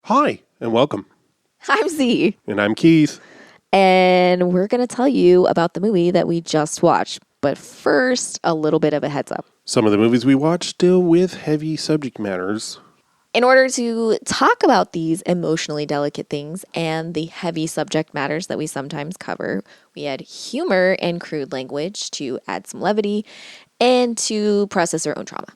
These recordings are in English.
Hi, and welcome. I'm Z, And I'm Keith. and we're going to tell you about the movie that we just watched. But first, a little bit of a heads up. Some of the movies we watch deal with heavy subject matters. In order to talk about these emotionally delicate things and the heavy subject matters that we sometimes cover, we add humor and crude language to add some levity and to process our own trauma.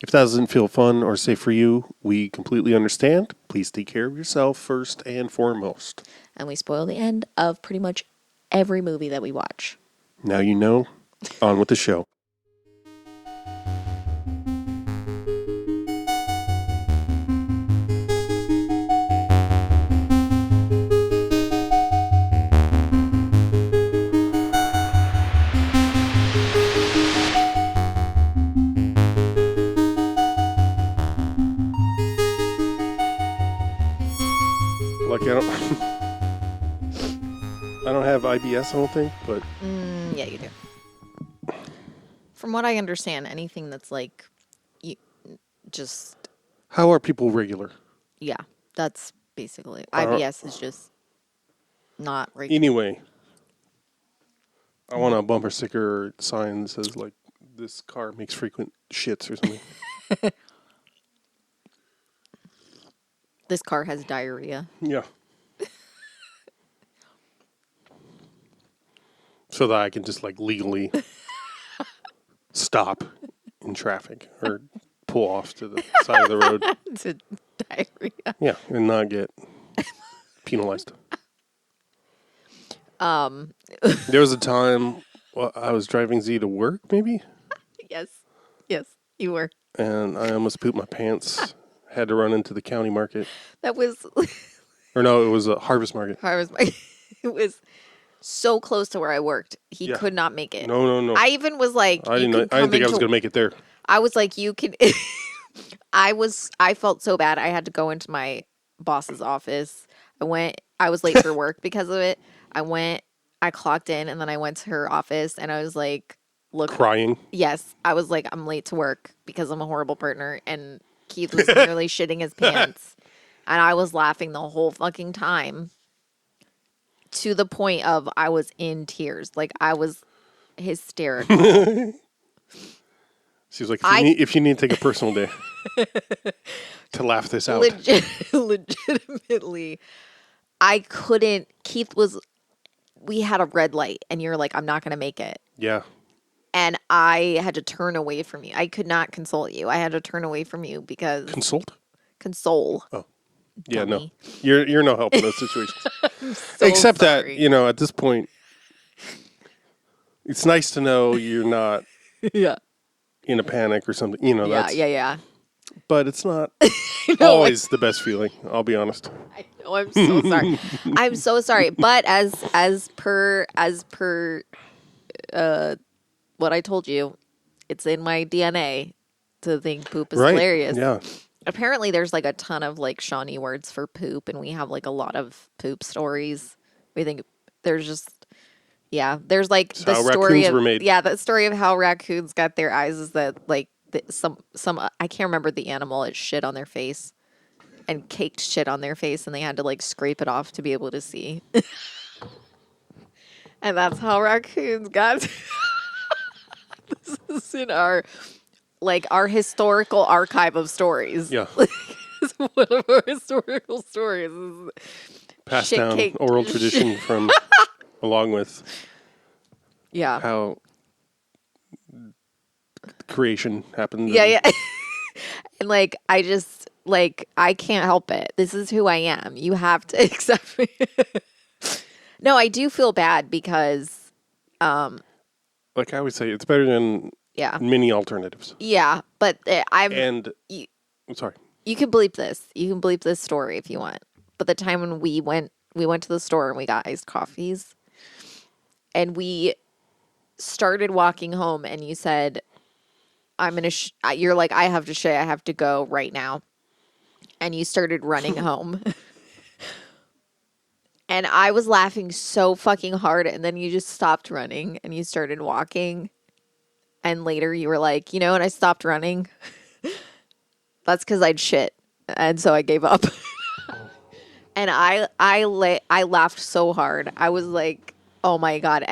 If that doesn't feel fun or safe for you, we completely understand. Please take care of yourself first and foremost. And we spoil the end of pretty much every movie that we watch. Now you know. On with the show. Like I don't have IBS, I don't think, but Yeah, you do. From what I understand, anything that's like, just, how are people regular? yeah, that's basically, IBS is just not regular. Anyway, I want a bumper sticker or sign that says, like, this car makes frequent shits or something. This car has diarrhea. Yeah. So that I can just, like, legally stop in traffic or pull off to the side of the road. To diarrhea. Yeah, and not get penalized. There was a time I was driving Z to work, maybe? Yes, you were. And I almost pooped my pants. Had to run into the county market. That was Or no, it was a harvest market. It was so close to where I worked. He Yeah. could not make it. No. I even was like, I didn't think I was going to make it there. I was like, you can. I felt so bad. I had to go into my boss's office. I was late for work because of it. I clocked in, and then I went to her office, and I was like, look. Crying. Yes. I was like, I'm late to work because I'm a horrible partner. And Keith was nearly shitting his pants. And I was laughing the whole fucking time to the point of I was in tears. Like, I was hysterical. She was like, if you need to take a personal day to laugh this out. Legitimately, I couldn't. We had a red light, and you're like, I'm not going to make it. Yeah. And I had to turn away from you. I could not console you. I had to turn away from you because... Console. Oh. Yeah, Dummy. no. You're no help in those situations. So Except sorry. that, at this point, it's nice to know you're not Yeah. in a panic or something. Yeah. But it's not always the best feeling, I'll be honest. I know, I'm so sorry. I'm so sorry. But as per what I told you, it's in my DNA to think poop is hilarious. Yeah. Apparently there's like a ton of like Shawnee words for poop, and we have like a lot of poop stories. We think there's just there's like It's the how story raccoons of were made. the story of how raccoons got their eyes is that like some I can't remember the animal, it shit on their face and caked shit on their face, and they had to like scrape it off to be able to see. And that's how raccoons got. This is in our historical archive of stories. Yeah. It's one of our historical stories. Passed down oral tradition from, along with how creation happened. Yeah. And like, I just, like, I can't help it. This is who I am. You have to accept me. No, I do feel bad because... like I always say, it's better than many alternatives. Yeah, but sorry. You can bleep this. You can bleep this story if you want. But the time when we went to the store and we got iced coffees, and we started walking home, and you said, I'm going to, you're like, I have to shit, I have to go right now. And you started running home. And I was laughing so fucking hard, and then you just stopped running and you started walking. And later you were like, and I stopped running. That's because I'd shit. And so I gave up. And I laughed so hard. I was like, oh my God.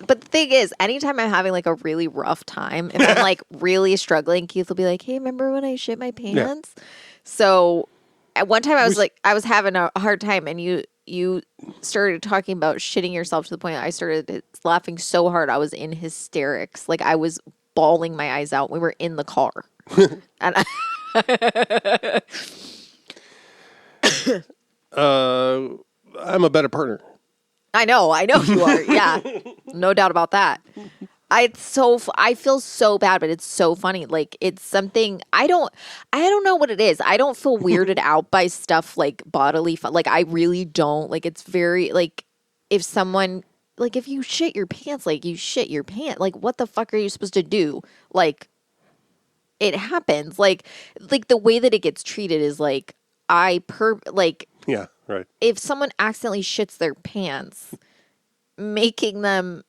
But the thing is, anytime I'm having like a really rough time, if I'm like really struggling, Keith will be like, hey, remember when I shit my pants? So at one time I was having a hard time, and you started talking about shitting yourself to the point I started laughing so hard I was in hysterics. Like I was bawling my eyes out. We were in the car. And I'm a better partner. I know you are. Yeah, no doubt about that. I feel so bad, but it's so funny. Like it's something I don't know what it is. I don't feel weirded out by stuff like bodily fun. Like I really don't. Like it's very like if someone like if you shit your pants, like you shit your pants. Like what the fuck are you supposed to do? Like it happens. Like the way that it gets treated is like Yeah, right. if someone accidentally shits their pants, making them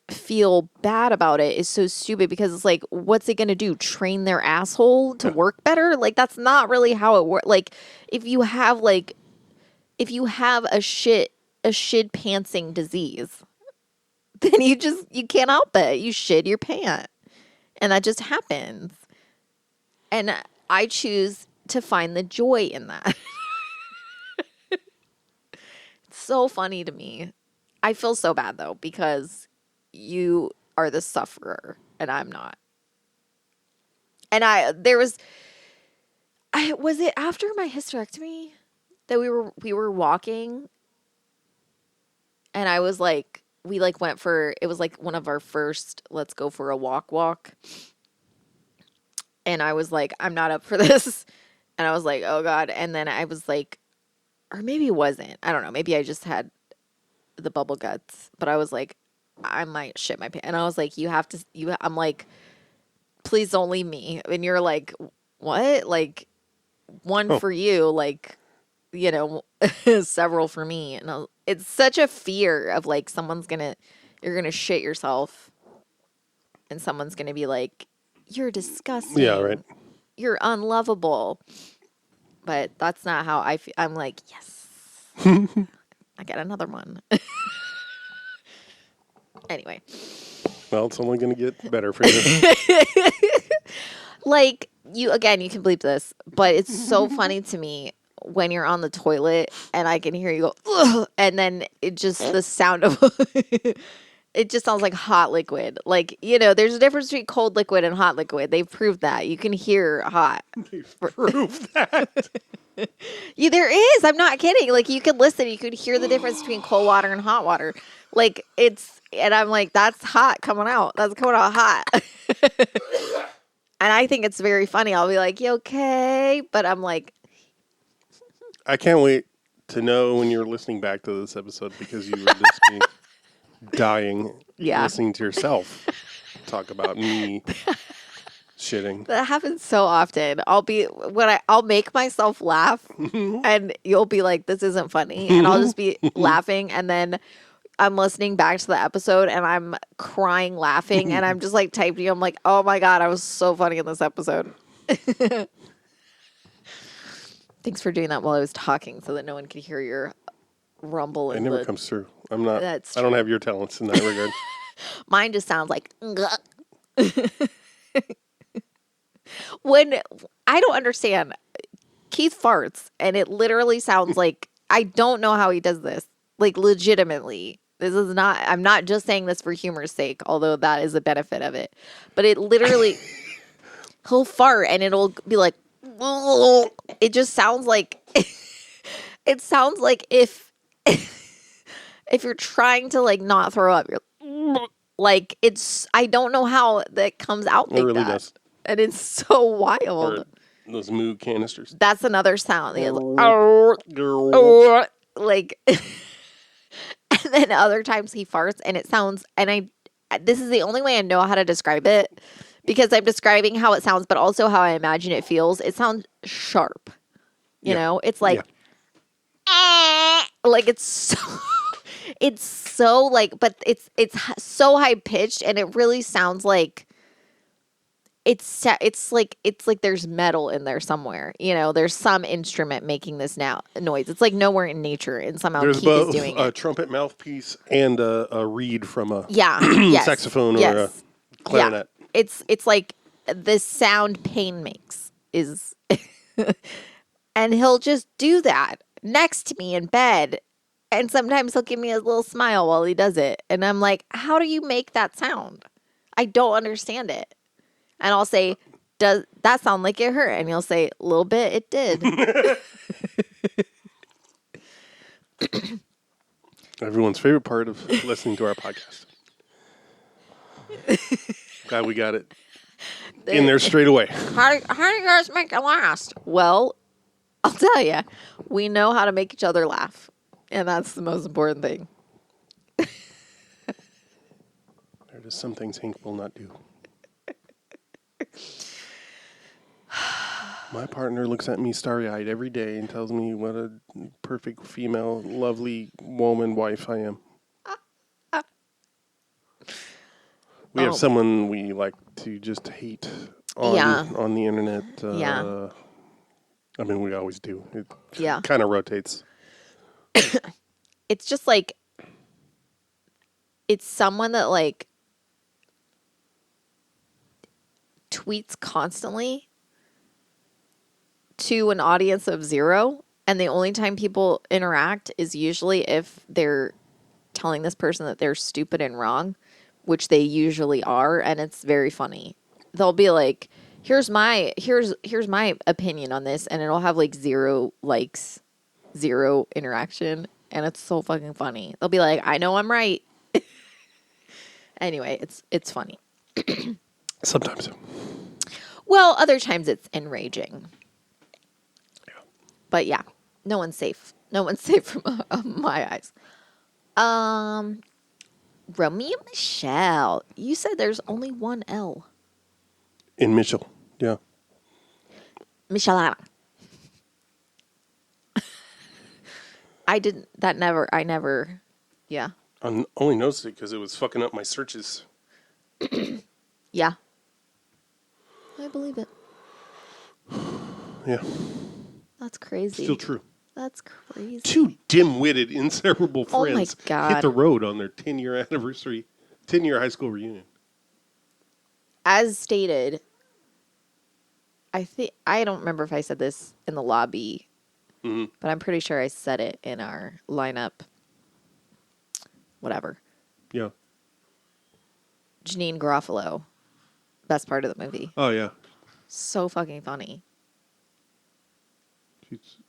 feel bad about it is so stupid because it's like, what's it going to do? Train their asshole to work better? Like, that's not really how it works. Like, if you have a shit pantsing disease, then you can't help it. You shit your pant. And that just happens. And I choose to find the joy in that. It's so funny to me. I feel so bad though, because you are the sufferer and I'm not. And was it after my hysterectomy that we were walking and I was like, we like went for, it was like one of our first, let's go for a walk. And I was like, I'm not up for this. And I was like, oh God. And then I was like, or maybe it wasn't. I don't know. Maybe I just had the bubble guts, but I was like, I might shit my pants. And I was like, I'm like, please don't leave me. And you're like, what? Like one for you, like, you know, several for me. And it's such a fear of like, you're going to shit yourself and someone's going to be like, you're disgusting. Yeah, right. You're unlovable. But that's not how I feel. I'm like, yes, I got another one. Anyway. Well, it's only going to get better for you. Like, you can bleep this, but it's so funny to me when you're on the toilet and I can hear you go, ugh, and then the sound of it just sounds like hot liquid. Like, you know, there's a difference between cold liquid and hot liquid. They've proved that. You can hear hot. They've proved that. Yeah, there is. I'm not kidding. Like, you could listen. You could hear the difference between cold water and hot water. Like, and I'm like, that's hot coming out. That's coming out hot. And I think it's very funny. I'll be like, you okay? But I'm like, I can't wait to know when you're listening back to this episode because you would just be dying listening to yourself talk about me shitting. That happens so often. I'll make myself laugh and you'll be like, this isn't funny. And I'll just be laughing. And then I'm listening back to the episode and I'm crying laughing. And I'm just like typing. I'm like, oh my God, I was so funny in this episode. Thanks for doing that while I was talking so that no one could hear your rumble. It never comes through. I don't have your talents in that regard. Mine just sounds like when I don't understand. Keith farts and it literally sounds like, I don't know how he does this. Like legitimately. I'm not just saying this for humor's sake, although that is a benefit of it. But it literally he'll fart and it'll be like it just sounds like it sounds like if you're trying to like not throw up, you're like I don't know how that comes out like it really that. does. And it's so wild. Or those moo canisters. That's another sound. Like and then other times he farts and it sounds this is the only way I know how to describe it. Because I'm describing how it sounds, but also how I imagine it feels. It sounds sharp. You know? It's like, like it's so like, but it's so high pitched and it really sounds like it's like there's metal in there somewhere. You know, there's some instrument making this noise. It's like nowhere in nature, and somehow There's Keith is both doing a it. trumpet mouthpiece and a reed from a Yes, saxophone or a yes, clarinet. yeah. It's like the sound pain makes is, and he'll just do that next to me in bed. And sometimes he'll give me a little smile while he does it. And I'm like, how do you make that sound? I don't understand it. And I'll say, does that sound like it hurt? And he'll say, a little bit, it did. Everyone's favorite part of listening to our podcast. Glad we got it in there straight away. How do you guys make it last? Well, I'll tell you, we know how to make each other laugh. And that's the most important thing. There are just some things Hank will not do. My partner looks at me starry-eyed every day and tells me what a perfect female, lovely woman wife I am. We have someone we like to just hate on the internet. I mean, we always do. It kind of rotates. It's just like, it's someone that like tweets constantly to an audience of 0, and the only time people interact is usually if they're telling this person that they're stupid and wrong, which they usually are, and it's very funny. They'll be like, here's my opinion on this, and it'll have like 0 likes, 0 interaction, and it's so fucking funny. They'll be like, I know I'm right. Anyway, it's funny. Sometimes. Well, other times it's enraging. Yeah. But yeah, no one's safe. No one's safe from my eyes. Romy Michele. You said there's only one L. In Michele, yeah. Michele. I never, yeah. I only noticed it because it was fucking up my searches. Yeah. I believe it. Yeah. That's crazy. Still true. That's crazy. 2 dim-witted, inseparable friends Oh my God. hit the road on their 10-year anniversary, 10-year high school reunion. As stated, I don't remember if I said this in the lobby, but I'm pretty sure I said it in our lineup. Whatever. Yeah. Janine Garofalo, best part of the movie. Oh, yeah. So fucking funny.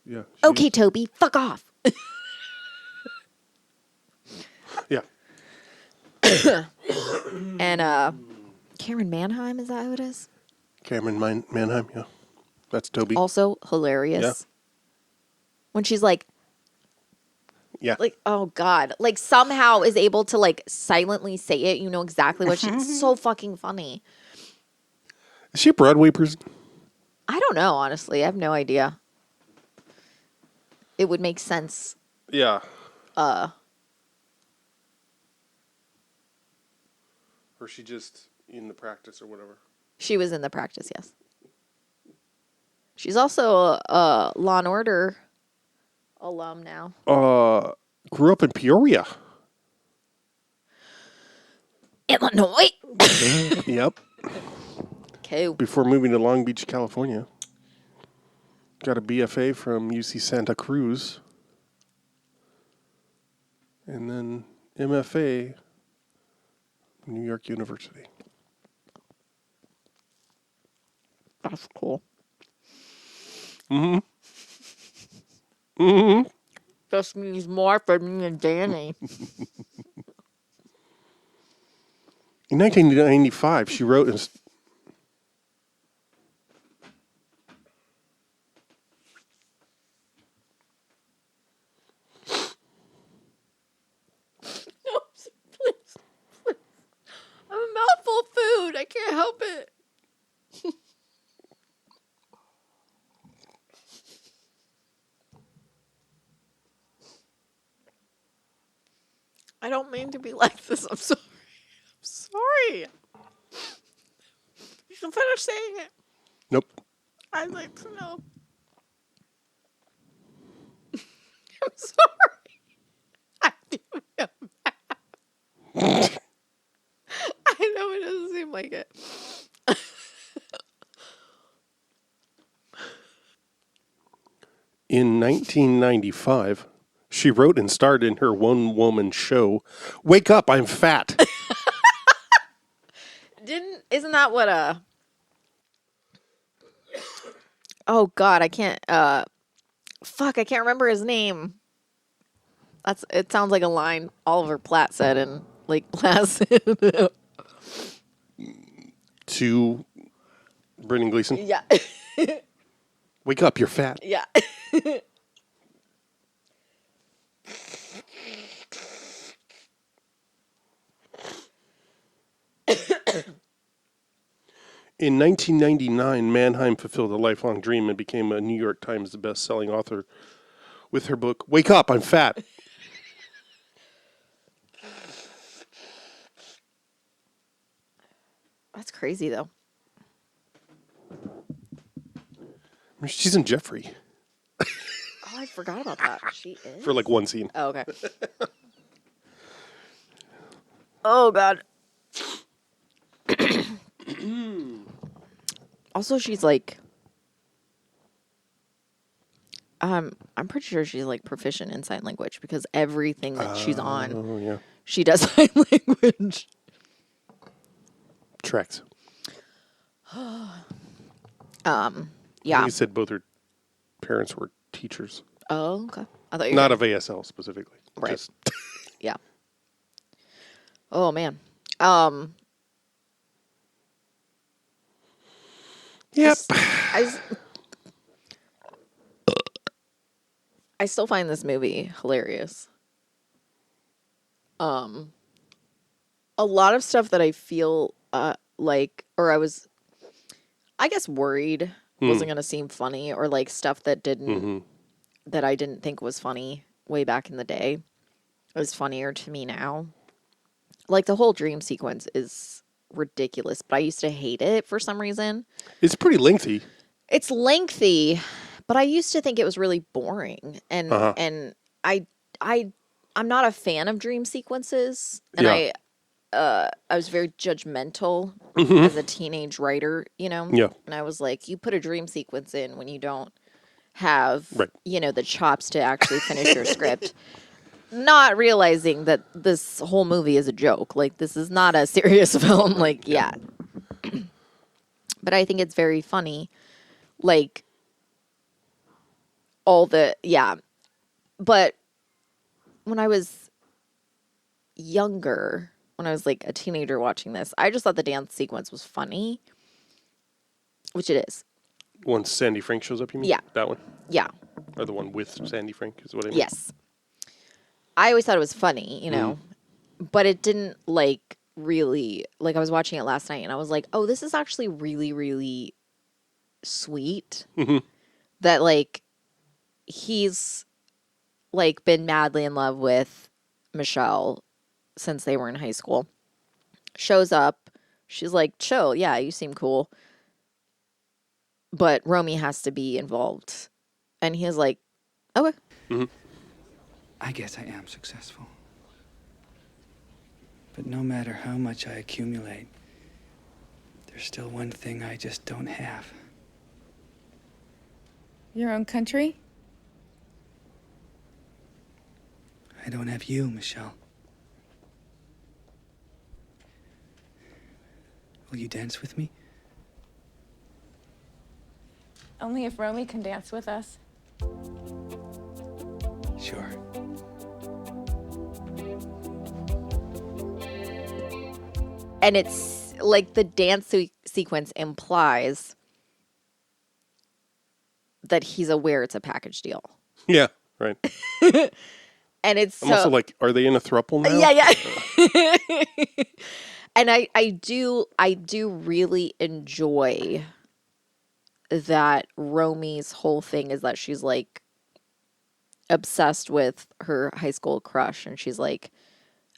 Yeah. Okay, Toby, fuck off. Yeah. And Cameron Manheim, is that who it is? Cameron Manheim, yeah. That's Toby. Also hilarious. Yeah. When she's like, yeah. Like, oh God. Like somehow is able to like silently say it. You know exactly what she's so fucking funny. Is she a Broadway person? I don't know, honestly. I have no idea. It would make sense. Yeah. Or she just in the practice or whatever. She was in the practice, yes. She's also a Law and Order alum now. Grew up in Peoria. Illinois. Yep. Okay. Before moving to Long Beach, California. Got a BFA from UC Santa Cruz. And then MFA from New York University. That's cool. Mm-hmm. Mm-hmm. Just means more for me and Danny. In 1995, she wrote... Please. I'm a mouthful of food. I can't help it. I don't mean to be like this. I'm sorry. I'm sorry. You can finish finish saying it. Nope. I'd like to know. I'm sorry. I do know that. I know it doesn't seem like it. In 1995, she wrote and starred in her one-woman show, Wake Up, I'm Fat. Isn't that what oh God, I can't, I can't remember his name. It sounds like a line Oliver Platt said in Lake Placid. To Brendan Gleeson. Yeah. Wake up, you're fat. Yeah. In 1999, Mannheim fulfilled a lifelong dream and became a New York Times best-selling author with her book, Wake Up, I'm Fat. That's crazy, though. She's in Jeffrey. Oh, I forgot about that. She is? For like one scene. Oh, okay. Oh, God. Also, she's like... I'm pretty sure she's like proficient in sign language because everything that she's on, yeah. she does sign language. Tracks. Yeah. I think you said both her parents were teachers. Oh, okay. I thought you Not of ASL specifically. Right. Just yeah. Oh man. Yep. I still find this movie hilarious. A lot of stuff that I feel like, or I was, I guess, worried wasn't going to seem funny, or like stuff that didn't, that I didn't think was funny way back in the day is funnier to me now. Like the whole dream sequence is ridiculous, but I used to hate it for some reason. It's pretty lengthy. It's lengthy, but I used to think it was really boring, and I'm not a fan of dream sequences, and I was very judgmental as a teenage writer, you know? Yeah. And I was like, you put a dream sequence in when you don't have, Right. you know, the chops to actually finish your script. Not realizing that this whole movie is a joke. Like, this is not a serious film. Like, yeah. But I think it's very funny. Like, But when I was younger, when I was like a teenager watching this, I just thought the dance sequence was funny, which it is. Once Sandy Frank shows up, you mean? Yeah. That one? Yeah. Or the one with Sandy Frank is what I mean? Yes. I always thought it was funny, you know, but it didn't like really, like I was watching it last night and I was like, oh, this is actually really, really sweet that like he's like been madly in love with Michelle since they were in high school. Shows up. She's like, chill. Yeah, you seem cool. But Romy has to be involved. And he's like, okay. I guess I am successful. But no matter how much I accumulate, there's still one thing I just don't have. Your own country? I don't have you, Michelle. Will you dance with me? Only if Romy can dance with us. Sure. And it's like the dance sequence implies that he's aware it's a package deal. Yeah, right. And it's I'm also like, are they in a throuple now? Yeah. And I do really enjoy that Romy's whole thing is that she's like obsessed with her high school crush, and she's like,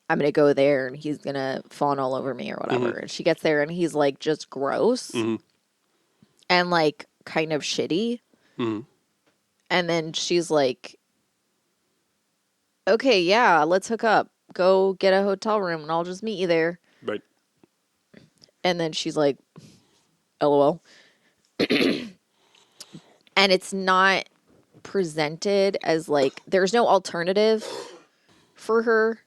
I'm gonna go there and he's gonna fawn all over me or whatever. And she gets there and he's like just gross. and like kind of shitty. Mm-hmm. And then she's like, okay, yeah, let's hook up. Go get a hotel room and I'll just meet you there. Right. And then she's like, LOL. And it's not presented as like, there's no alternative for her,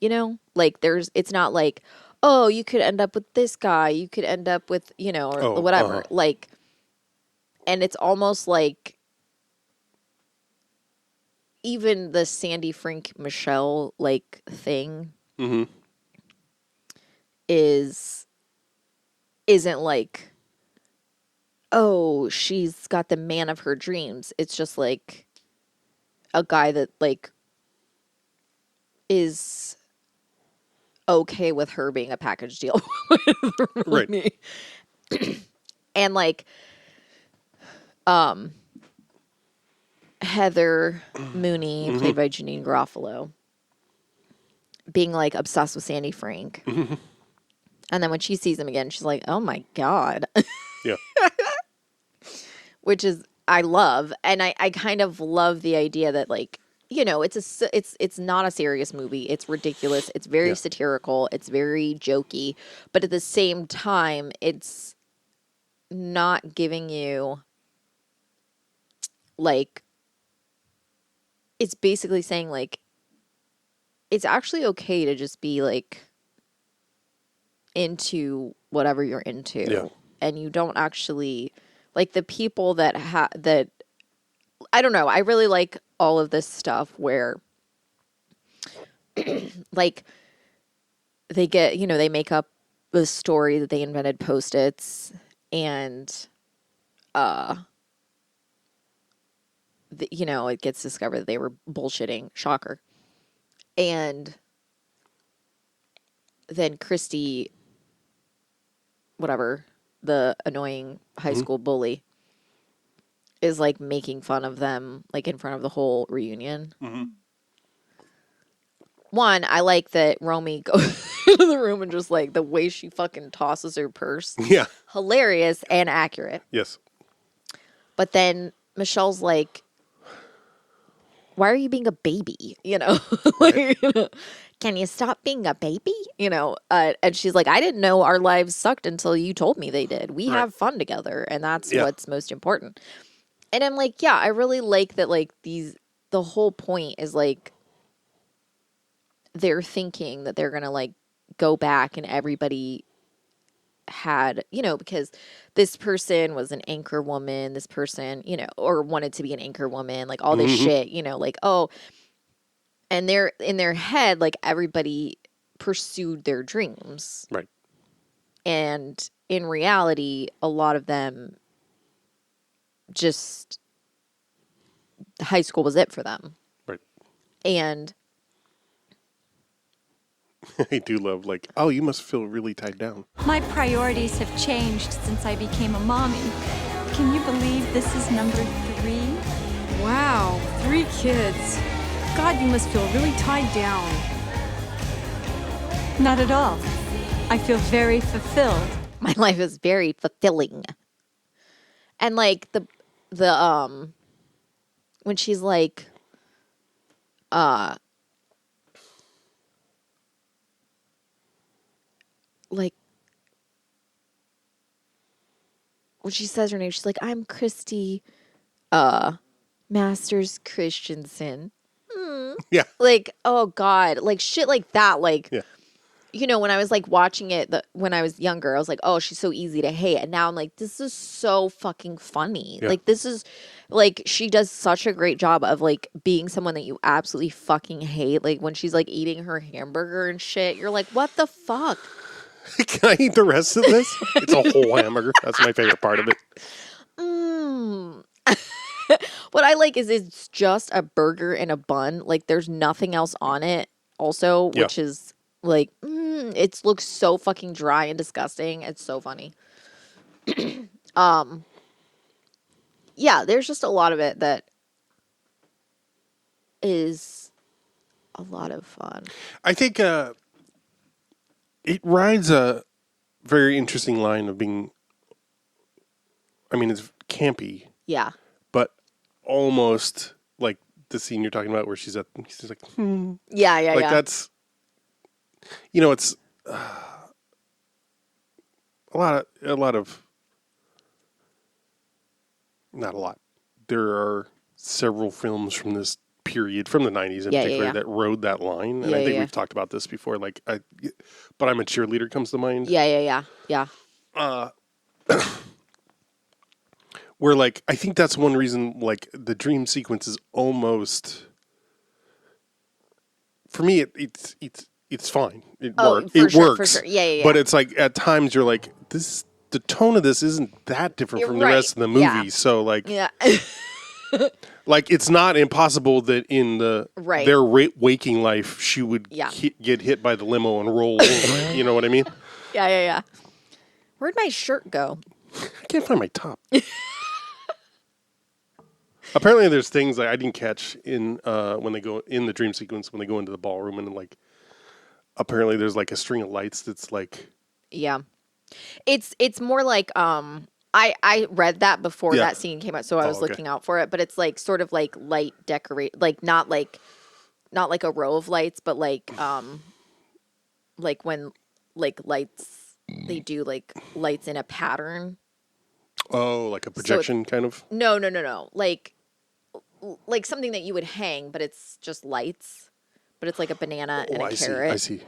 you know? Like, it's not like, oh, you could end up with this guy. You could end up with, you know, or whatever. Like, and it's almost like even the Sandy Frank Michelle like thing isn't like, oh, she's got the man of her dreams. It's just like a guy that like is okay with her being a package deal with Romy. Right. And like Heather Mooney, played by Janine Garofalo, being like obsessed with Sandy Frank. And then when she sees him again, she's like, oh my God. Yeah. Which is, I love. And I kind of love the idea that like, you know, it's not a serious movie. It's ridiculous. It's very satirical. It's very jokey. But at the same time, it's not giving you like, it's basically saying like, it's actually okay to just be like into whatever you're into. Yeah. And you don't actually like the people that that I don't know. I really like all of this stuff where like they get, you know, they make up the story that they invented Post-its and you know, it gets discovered that they were bullshitting. Shocker. And then Christy, whatever, the annoying high school bully, is like making fun of them like in front of the whole reunion. One, I like that Romy goes into the room and just like the way she fucking tosses her purse. Yeah. Hilarious and accurate. Yes. But then Michelle's like, why are you being a baby? You know, like, can you stop being a baby? You know, and she's like, I didn't know our lives sucked until you told me they did. We have fun together, and that's what's most important. And I'm like, yeah, I really like that. Like the whole point is like they're thinking that they're gonna like go back and everybody had, you know, because this person was an anchor woman, this person, you know, or wanted to be an anchor woman, like all this shit, you know, like, oh, and they're in their head, like everybody pursued their dreams. Right. And in reality, a lot of them just high school was it for them. Right. And I do love like, oh, you must feel really tied down. My priorities have changed since I became a mommy. Can you believe this is number 3? Wow, 3 kids. God, you must feel really tied down. Not at all. I feel very fulfilled. My life is very fulfilling. And like the when she's like like when she says her name, she's like, I'm Christy Masters Christensen. Yeah. Like, oh God, like shit like that. Like, yeah. You know, when I was like watching it when I was younger, I was like, oh, she's so easy to hate. And now I'm like, this is so fucking funny. Yeah. Like, this is like, she does such a great job of like being someone that you absolutely fucking hate. Like when she's like eating her hamburger and shit, you're like, what the fuck? Can I eat the rest of this? It's a whole hamburger. That's my favorite part of it. What I like is it's just a burger and a bun. Like there's nothing else on it also, which is like, it looks so fucking dry and disgusting. It's so funny. Yeah, there's just a lot of it that is a lot of fun. I think it rides a very interesting line of being I mean, it's campy. Yeah. But almost like the scene you're talking about where she's like, Yeah, like that's, it's a lot of, not a lot. There are several films from this period, from the 90s in particular, that rode that line. And I think we've talked about this before. Like, But I'm a Cheerleader comes to mind. Yeah. Where, like, I think that's one reason, like, the dream sequence is almost, for me, it's fine. It works. For sure. Yeah. But it's like, at times you're like, the tone of this isn't that different from the rest of the movie. Yeah. So, like, yeah. like, it's not impossible that in their waking life, she would get hit by the limo and roll over. You know what I mean? Yeah. Where'd my shirt go? I can't find my top. Apparently, there's things I didn't catch in when they go in the dream sequence when they go into the ballroom, and like apparently there's like a string of lights that's like it's more like I read that before that scene came out, so I was looking out for it, but it's like sort of like light decorate, like not like a row of lights, but like when like lights they do like lights in a pattern. Oh, like a projection kind of? No. Like something that you would hang, but it's just lights. But it's like a banana and a carrot. I see.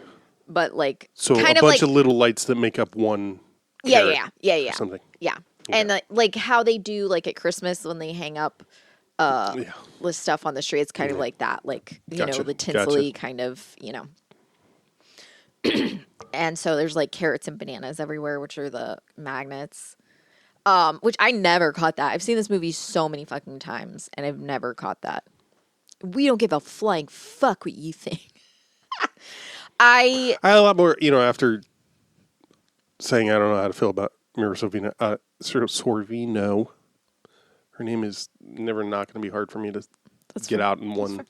But like so kind a of bunch like, of little lights that make up one. Yeah. Something. Yeah, okay. And like how they do like at Christmas when they hang up with stuff on the tree. It's kind of like that, like you know the tinsely kind of And so there's like carrots and bananas everywhere, which are the magnets. Which I never caught that. I've seen this movie so many fucking times, and I've never caught that. We don't give a flying fuck what you think. I had a lot more, after saying I don't know how to feel about Mira Sorvino. Her name is never not going to be hard for me to get out in one.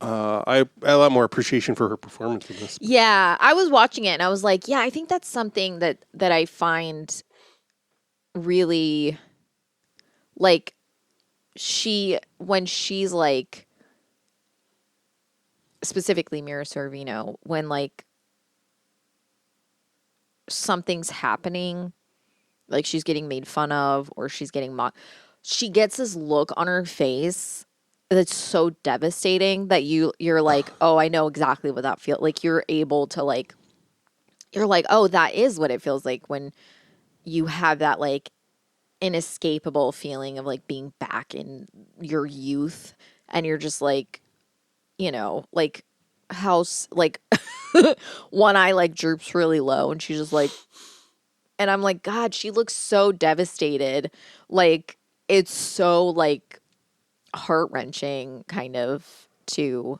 I had a lot more appreciation for her performance in this. Yeah, I was watching it, and I was like, yeah, I think that's something that I find really, like, when she's like, specifically Mira Sorvino, when like something's happening, like she's getting made fun of or she's getting mocked, she gets this look on her face that's so devastating that you're like, oh, I know exactly what that feels like. You're able to like, you're like, oh, that is what it feels like when you have that like inescapable feeling of like being back in your youth, and you're just like, like house, like one eye like droops really low, and she's just like, and I'm like, God, she looks so devastated. Like it's so like heart-wrenching kind of to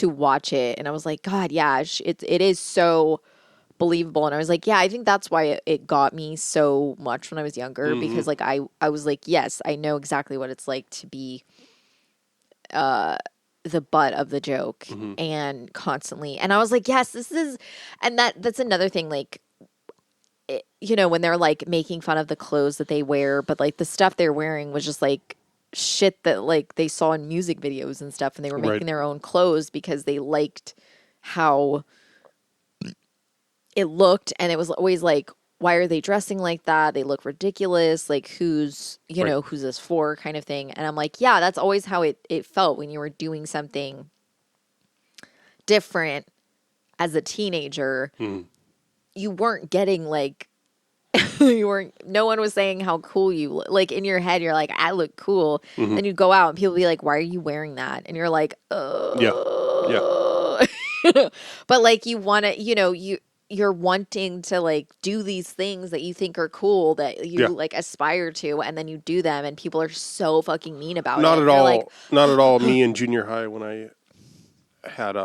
watch it. And I was like, God, yeah, it is so believable. And I was like, yeah, I think that's why it got me so much when I was younger, because like I was like, yes, I know exactly what it's like to be the butt of the joke and constantly. And I was like, yes, this is, and that's another thing, like, when they're like making fun of the clothes that they wear, but like the stuff they're wearing was just like shit that like they saw in music videos and stuff, and they were making their own clothes because they liked how it looked. And it was always like, why are they dressing like that? They look ridiculous. Like who's this for, kind of thing. And I'm like, yeah, that's always how it felt when you were doing something different as a teenager. You weren't getting like, no one was saying how cool you look. Like in your head, you're like, I look cool. Then you go out and people be like, why are you wearing that? And you're like, oh. Yeah. But like you want to, you're wanting to like do these things that you think are cool, that you like aspire to, and then you do them, and people are so fucking mean about it. Not at all. Like, not at all. Me in junior high, when I had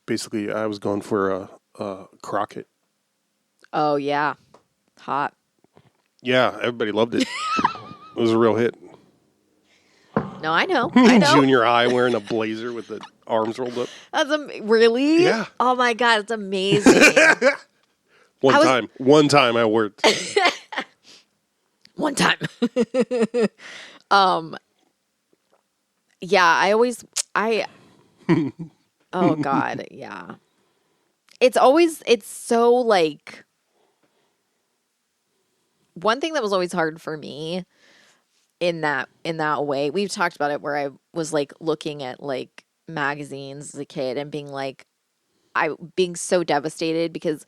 basically I was going for a Crockett. Oh yeah, hot. Yeah, everybody loved it. It was a real hit. No, I know. Junior high, wearing a blazer with the arms rolled up. That's really? Yeah. Oh my God, it's amazing. One time I worked. One time. Yeah, oh God, yeah. It's so like, one thing that was always hard for me in that way, we've talked about it, where I was like looking at like magazines as a kid and being so devastated because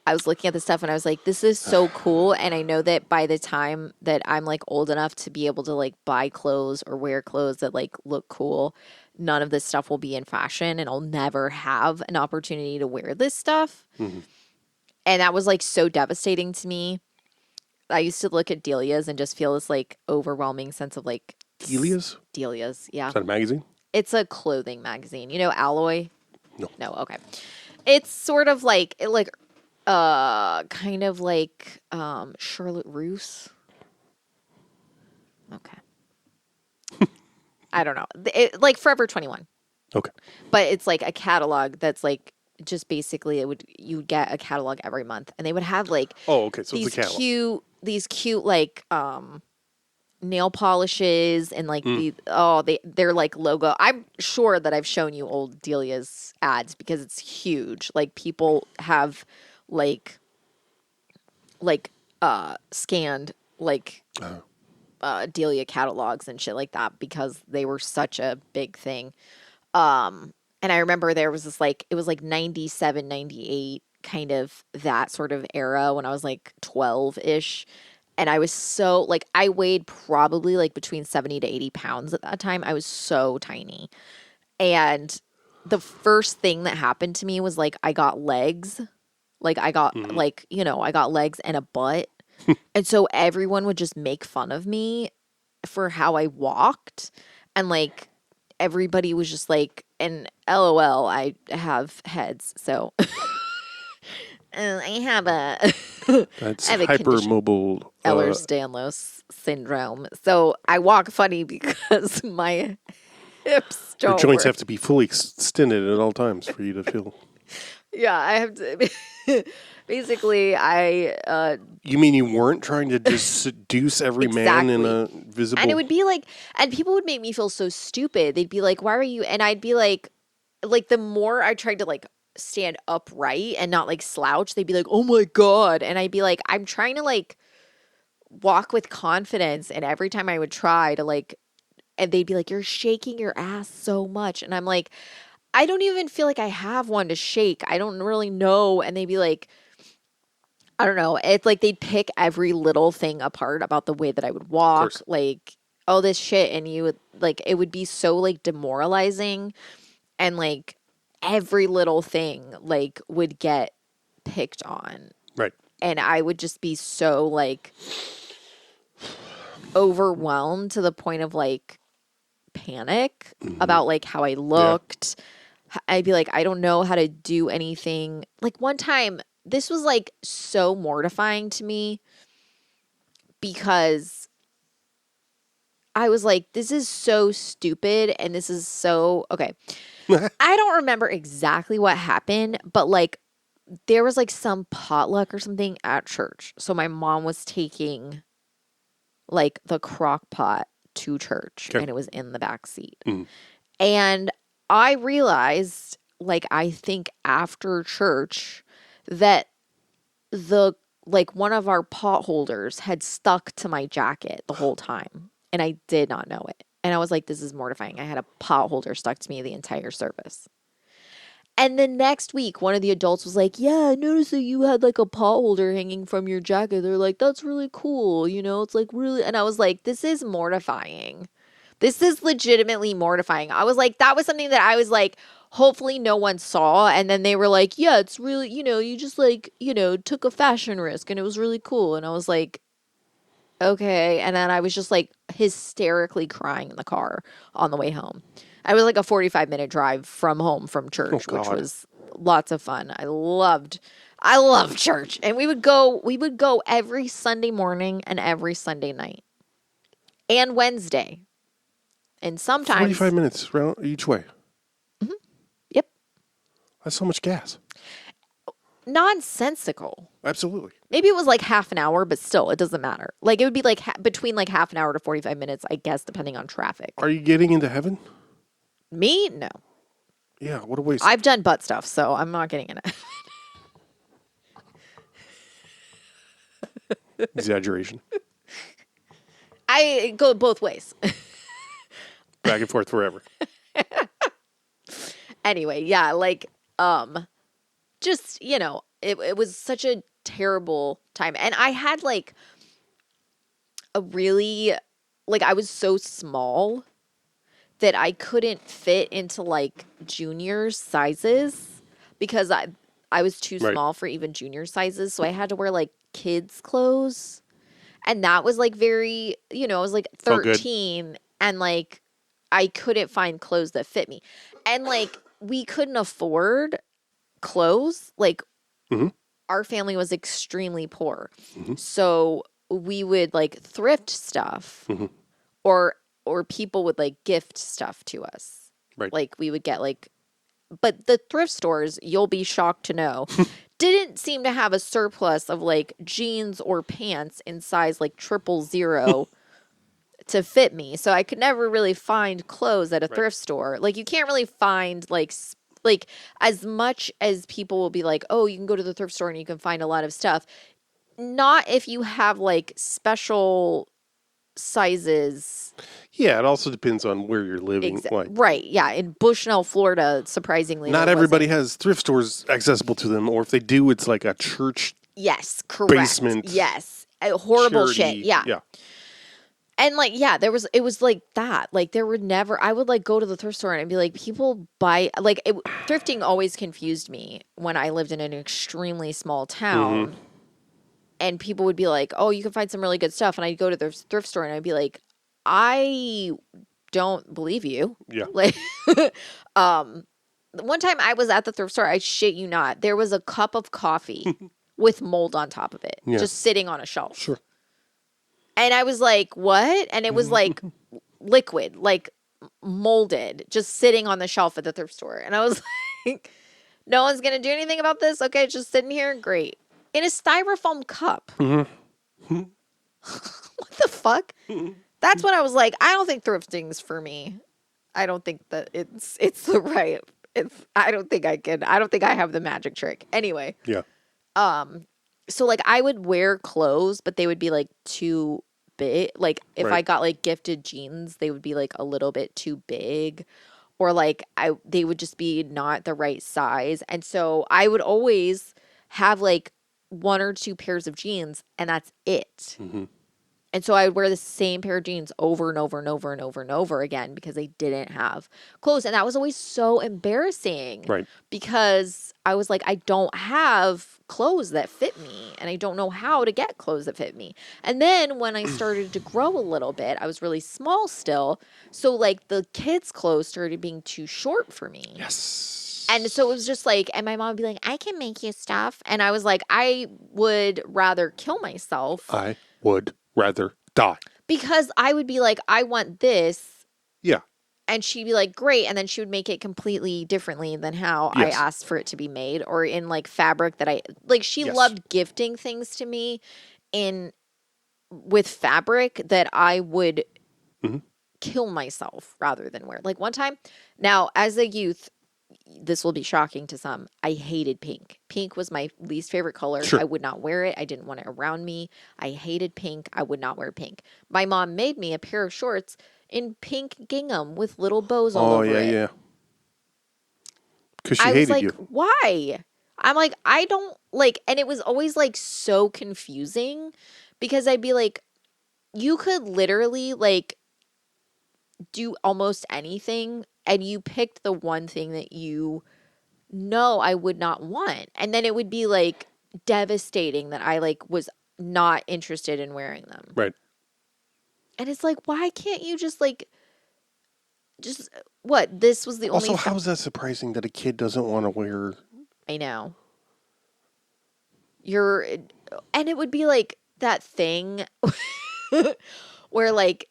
I was looking at this stuff and I was like, this is so cool. And I know that by the time that I'm like old enough to be able to like buy clothes or wear clothes that like look cool, none of this stuff will be in fashion and I'll never have an opportunity to wear this stuff. Mm-hmm. And that was like so devastating to me. I used to look at Delia's and just feel this like overwhelming sense of like. Delia's? Delia's, yeah. Is that a magazine? It's a clothing magazine. You know Alloy? No. Okay. It's sort of like kind of like Charlotte Russe. Okay. I don't know. Like Forever 21. Okay. But it's like a catalog that's like just basically you would get a catalog every month and they would have like so it's a catalog. These cute like nail polishes and like they're like logo. I'm sure that I've shown you old Delia's ads because it's huge. Like people have like scanned like Delia catalogs and shit like that because they were such a big thing. And I remember there was this like, it was like 97, 98 kind of that sort of era when I was like 12-ish. And I was so like, I weighed probably like between 70 to 80 pounds at that time. I was so tiny. And the first thing that happened to me was like, I got legs. Like I got like, I got legs and a butt. And so everyone would just make fun of me for how I walked. And like, everybody was just like, and LOL, I have heads. So I have that's hypermobile Ehlers-Danlos syndrome. So I walk funny because my hips don't Your joints work. have to be fully extended at all times for you to feel. Yeah, I have to. Basically, You mean you weren't trying to just seduce every man in a visible? And it would be like, and people would make me feel so stupid. They'd be like, "Why are you?" And I'd be like the more I tried to like stand upright and not like slouch, they'd be like, "Oh my God!" And I'd be like, "I'm trying to like walk with confidence." And every time I would try to like, and they'd be like, "You're shaking your ass so much," and I'm like, I don't even feel like I have one to shake. I don't really know. And they'd be like, I don't know. It's like they'd pick every little thing apart about the way that I would walk, like all this shit. And you would like, it would be so like demoralizing. And like every little thing like would get picked on. Right. And I would just be so like overwhelmed to the point of like panic about like how I looked. Yeah. I'd be like, I don't know how to do anything. Like one time, this was like so mortifying to me because I was like, this is so stupid and this is so, okay. I don't remember exactly what happened, but like there was like some potluck or something at church. So my mom was taking like the crock pot to church and it was in the back seat. And I realized, like, I think after church that one of our pot holders had stuck to my jacket the whole time. And I did not know it. And I was like, this is mortifying. I had a pot holder stuck to me the entire service. And the next week, one of the adults was like, yeah, I noticed that you had like a pot holder hanging from your jacket. They're like, that's really cool. It's like really. And I was like, this is mortifying. This is legitimately mortifying. I was like, that was something that I was like, hopefully no one saw. And then they were like, yeah, it's really, you just like, took a fashion risk and it was really cool. And I was like, okay. And then I was just like hysterically crying in the car on the way home. I was like a 45-minute drive from home from church, which was lots of fun. I loved church. And we would go every Sunday morning and every Sunday night and Wednesday. And sometimes 45 minutes round each way. Yep. That's so much gas. nonsensical. Absolutely. Maybe it was like half an hour, but still, it doesn't matter. Like it would be like between like half an hour to 45 minutes, I guess, depending on traffic. Are you getting into heaven? Me? No. Yeah, what a waste. I've done butt stuff, so I'm not getting in it. Exaggeration. I go both ways. Back and forth forever. Anyway, yeah, like, just, you know, it was such a terrible time. And I had like a really, like, I was so small that I couldn't fit into like junior sizes because I was too small for even junior sizes. So I had to wear like kids' clothes. And that was like very, you know, I was like 13 and like I couldn't find clothes that fit me. And like we couldn't afford clothes. Like our family was extremely poor. So we would like thrift stuff or people would like gift stuff to us. Right. Like we would get like, but the thrift stores, you'll be shocked to know, didn't seem to have a surplus of like jeans or pants in size like 000 to fit me. So I could never really find clothes at a thrift store. Like you can't really find like as much as people will be like, oh, you can go to the thrift store and you can find a lot of stuff. Not if you have like special sizes. Yeah, it also depends on where you're living. Right, yeah. In Bushnell, Florida, surprisingly. Not everybody has thrift stores accessible to them, or if they do, it's like a church basement. Yes. Horrible charity. shit. Yeah. And like, yeah, it was like that. Like there were never, I would like go to the thrift store and I'd be like, people buy, like thrifting always confused me when I lived in an extremely small town. And people would be like, oh, you can find some really good stuff. And I'd go to the thrift store and I'd be like, I don't believe you. Yeah. Like, one time I was at the thrift store, I shit you not, there was a cup of coffee with mold on top of it, just sitting on a shelf. Sure. And I was like, what? And it was like liquid, like molded, just sitting on the shelf at the thrift store. And I was like, no one's going to do anything about this? Okay, it's just sitting here. Great. In a styrofoam cup. What the fuck? That's when I was like, I don't think thrifting's for me. I don't think that it's the right. I don't think I have the magic trick. Anyway. Yeah. So like I would wear clothes, but they would be like too big. Like if I got like gifted jeans, they would be like a little bit too big, or like they would just be not the right size. And so I would always have like 1 or 2 pairs of jeans, and that's it. And so I would wear the same pair of jeans over and over and over and over and over again because they didn't have clothes. And that was always so embarrassing. Right. Because I was like, I don't have clothes that fit me, and I don't know how to get clothes that fit me. And then when I started to grow a little bit, I was really small still. So like the kids' clothes started being too short for me. Yes. And so it was just like, and my mom would be like, I can make you stuff. And I was like, I would rather kill myself. I would rather die. Because I would be like, I want this. Yeah. And she'd be like, great. And then she would make it completely differently than how I asked for it to be made, or in like fabric that she loved gifting things to me with fabric that I would kill myself rather than wear. Like one time, now as a youth, this will be shocking to some, I hated pink. Pink was my least favorite color. Sure. I would not wear it. I didn't want it around me. I hated pink. I would not wear pink. My mom made me a pair of shorts in pink gingham with little bows all over it. Yeah. Because she hated you. Why? I'm like, I don't like, and it was always like so confusing because I'd be like, you could literally like do almost anything, and you picked the one thing that you know I would not want. And then it would be like devastating that I like was not interested in wearing them. Right. And it's like, why can't you just what? This was the only. Also, how is that surprising that a kid doesn't want to wear? I know. And it would be like that thing where like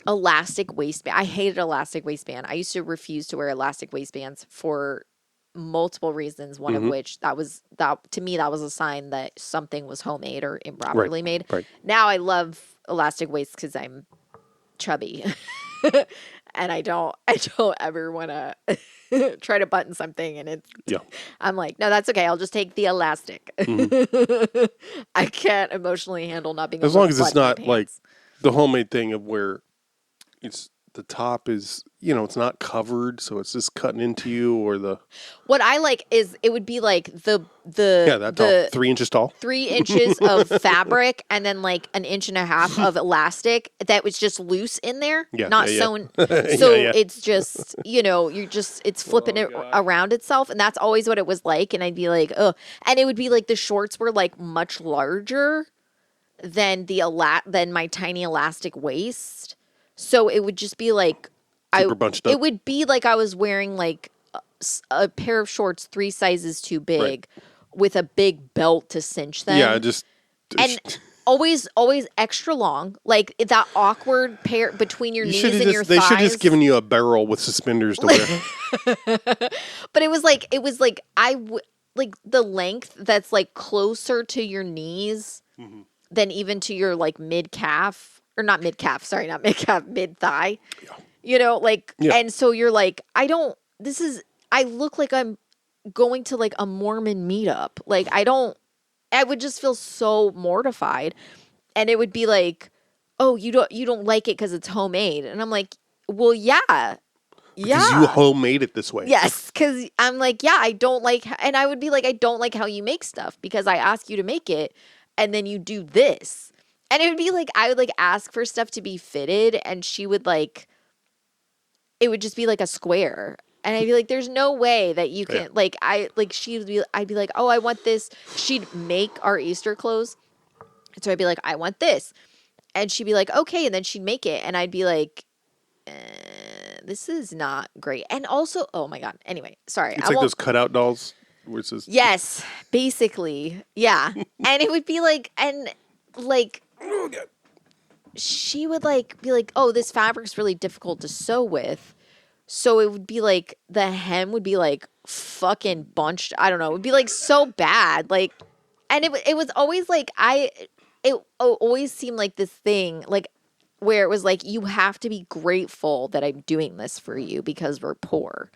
elastic waistband. I hated elastic waistband. I used to refuse to wear elastic waistbands for multiple reasons, one of which to me that was a sign that something was homemade or improperly made. Right. Now I love elastic waist because I'm chubby. And I don't ever want to try to button something, and I'm like, no, that's okay. I'll just take the elastic. I can't emotionally handle not being as able long to as it's button my not like pants. the homemade thing of where it's the top is, it's not covered, so it's just cutting into you, or What I like is it would be like that the tall, 3 inches tall. 3 inches of fabric and then like an inch and a half of elastic that was just loose in there, not sewn. So it's just, it's flipping it around itself. And that's always what it was like. And I'd be like, oh, and it would be like the shorts were like much larger than than my tiny elastic waist. So it would just be like, Super bunched up. it would be like I was wearing like a pair of shorts 3 sizes too big with a big belt to cinch them. Yeah, just and always extra long, like that awkward pair between your knees and your thighs. They should have just given you a barrel with suspenders to wear. But it was like like the length that's like closer to your knees than even to your like mid calf. Or not mid calf, sorry, not mid calf, mid thigh. Yeah. And so you're like, I look like I'm going to like a Mormon meetup. Like, I would just feel so mortified. And it would be like, oh, you don't like it because it's homemade. And I'm like, well, yeah. Because you homemade it this way. Yes, because I'm like, yeah, I don't like, and I would be like, I don't like how you make stuff because I ask you to make it and then you do this. And it would be like, I would like ask for stuff to be fitted and she would like, it would just be like a square. And I'd be like, there's no way that you can, I'd be like, oh, I want this. She'd make our Easter clothes. And so I'd be like, I want this. And she'd be like, okay. And then she'd make it. And I'd be like, this is not great. And also, oh my God. Anyway, sorry. It's like those cutout dolls. Where it says, yes, basically. Yeah. And it would be like, and like, she would like be like, oh, this fabric's really difficult to sew with. So it would be like the hem would be like fucking bunched. I don't know. It would be like so bad. Like, and it was always like, it always seemed like this thing, like where it was like, you have to be grateful that I'm doing this for you because we're poor.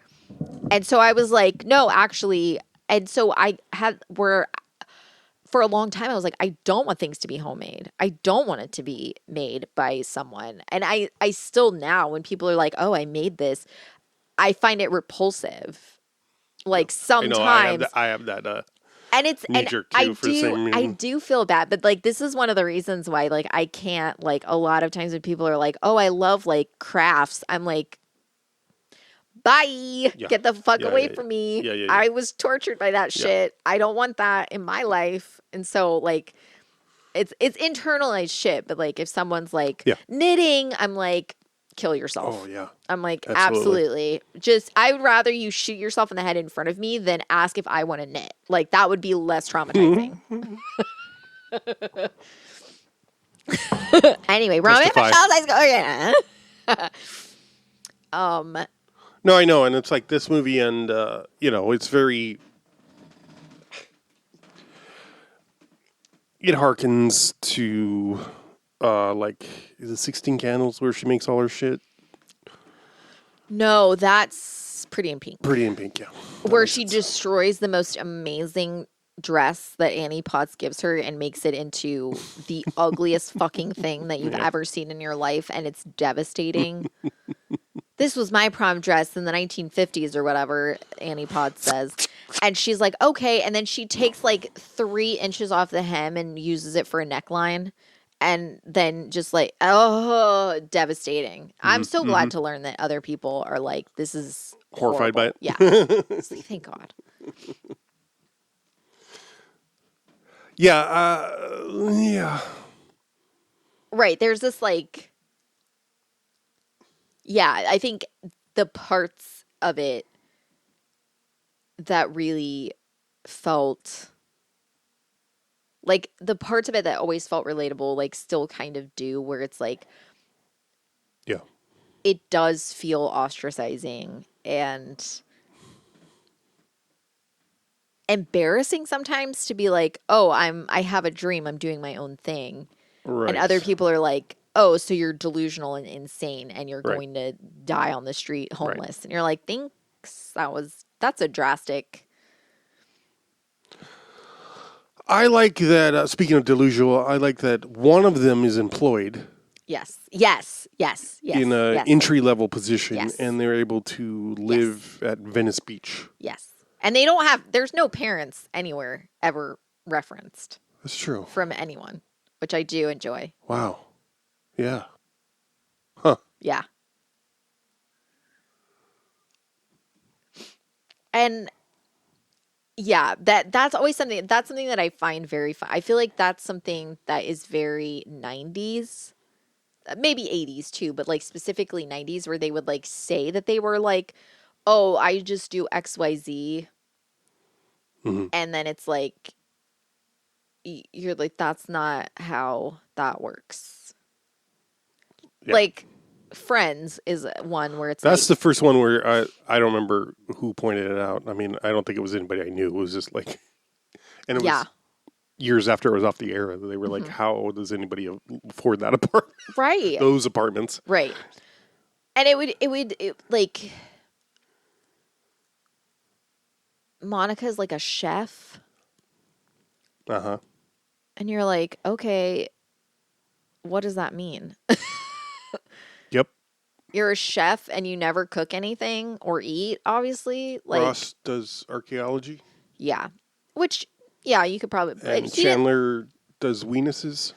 And so I was like, no, actually. And so for a long time, I was like, I don't want things to be homemade. I don't want it to be made by someone. And I still now, when people are like, oh, I made this, I find it repulsive. Like sometimes. I have that and it's knee-jerk and too for the same reason. I do feel bad, but like this is one of the reasons why like I can't, like a lot of times when people are like, oh, I love like crafts, I'm like, bye. Yeah. Get the fuck away from me. Yeah. I was tortured by that shit. I don't want that in my life. And so like it's internalized shit, but like if someone's like knitting, I'm like, kill yourself. Oh yeah. I'm like, absolutely. Just I would rather you shoot yourself in the head in front of me than ask if I want to knit. Like that would be less traumatizing. Anyway, Romy Michele, let's go again. No, I know, and it's like this movie, and it's very. It harkens to, like, is it 16 Candles where she makes all her shit? No, that's Pretty in Pink. Pretty in Pink, yeah. Where she destroys the most amazing dress that Annie Potts gives her and makes it into the ugliest fucking thing that you've ever seen in your life, and it's devastating. This was my prom dress in the 1950s or whatever, Annie Potts says. And she's like, okay. And then she takes like 3 inches off the hem and uses it for a neckline. And then just like, oh, devastating. I'm so glad to learn that other people are like, this is horrified by it. Yeah. Thank God. Yeah. Right. There's this like, yeah, I think the parts of it that really felt like the parts of it that always felt relatable, like still kind of do, where it's like, yeah, it does feel ostracizing and embarrassing sometimes to be like, oh, I have a dream, I'm doing my own thing. Right. And other people are like, oh, so you're delusional and insane and you're Right. going to die on the street homeless. And you're like, thanks. That's a drastic. I like that, speaking of delusional, I like that one of them is employed. Yes. In an entry-level position, Yes. and they're able to live at Venice Beach. Yes. And there's no parents anywhere ever referenced That's true. from anyone, which I do enjoy. Wow. Yeah. Huh. Yeah. And yeah, that's always something that I find very fun. I feel like that's something that is very 90s, maybe 80s too, but like specifically 90s, where they would like say that they were like, oh, I just do XYZ. Mm-hmm. And then it's like, you're like, that's not how that works. Yeah. Like, Friends is one where it's That's like, the first one where I don't remember who pointed it out. I mean, I don't think it was anybody I knew. It was just like, and it was years after it was off the air. They were like, how does anybody afford that apartment? right. Those apartments. Right. And it would like, Monica's like a chef. Uh-huh. And you're like, okay, what does that mean? Yep. You're a chef and you never cook anything or eat, obviously. Like, Ross does archaeology. yeah. Which, yeah, you could probably. And Chandler does weenuses.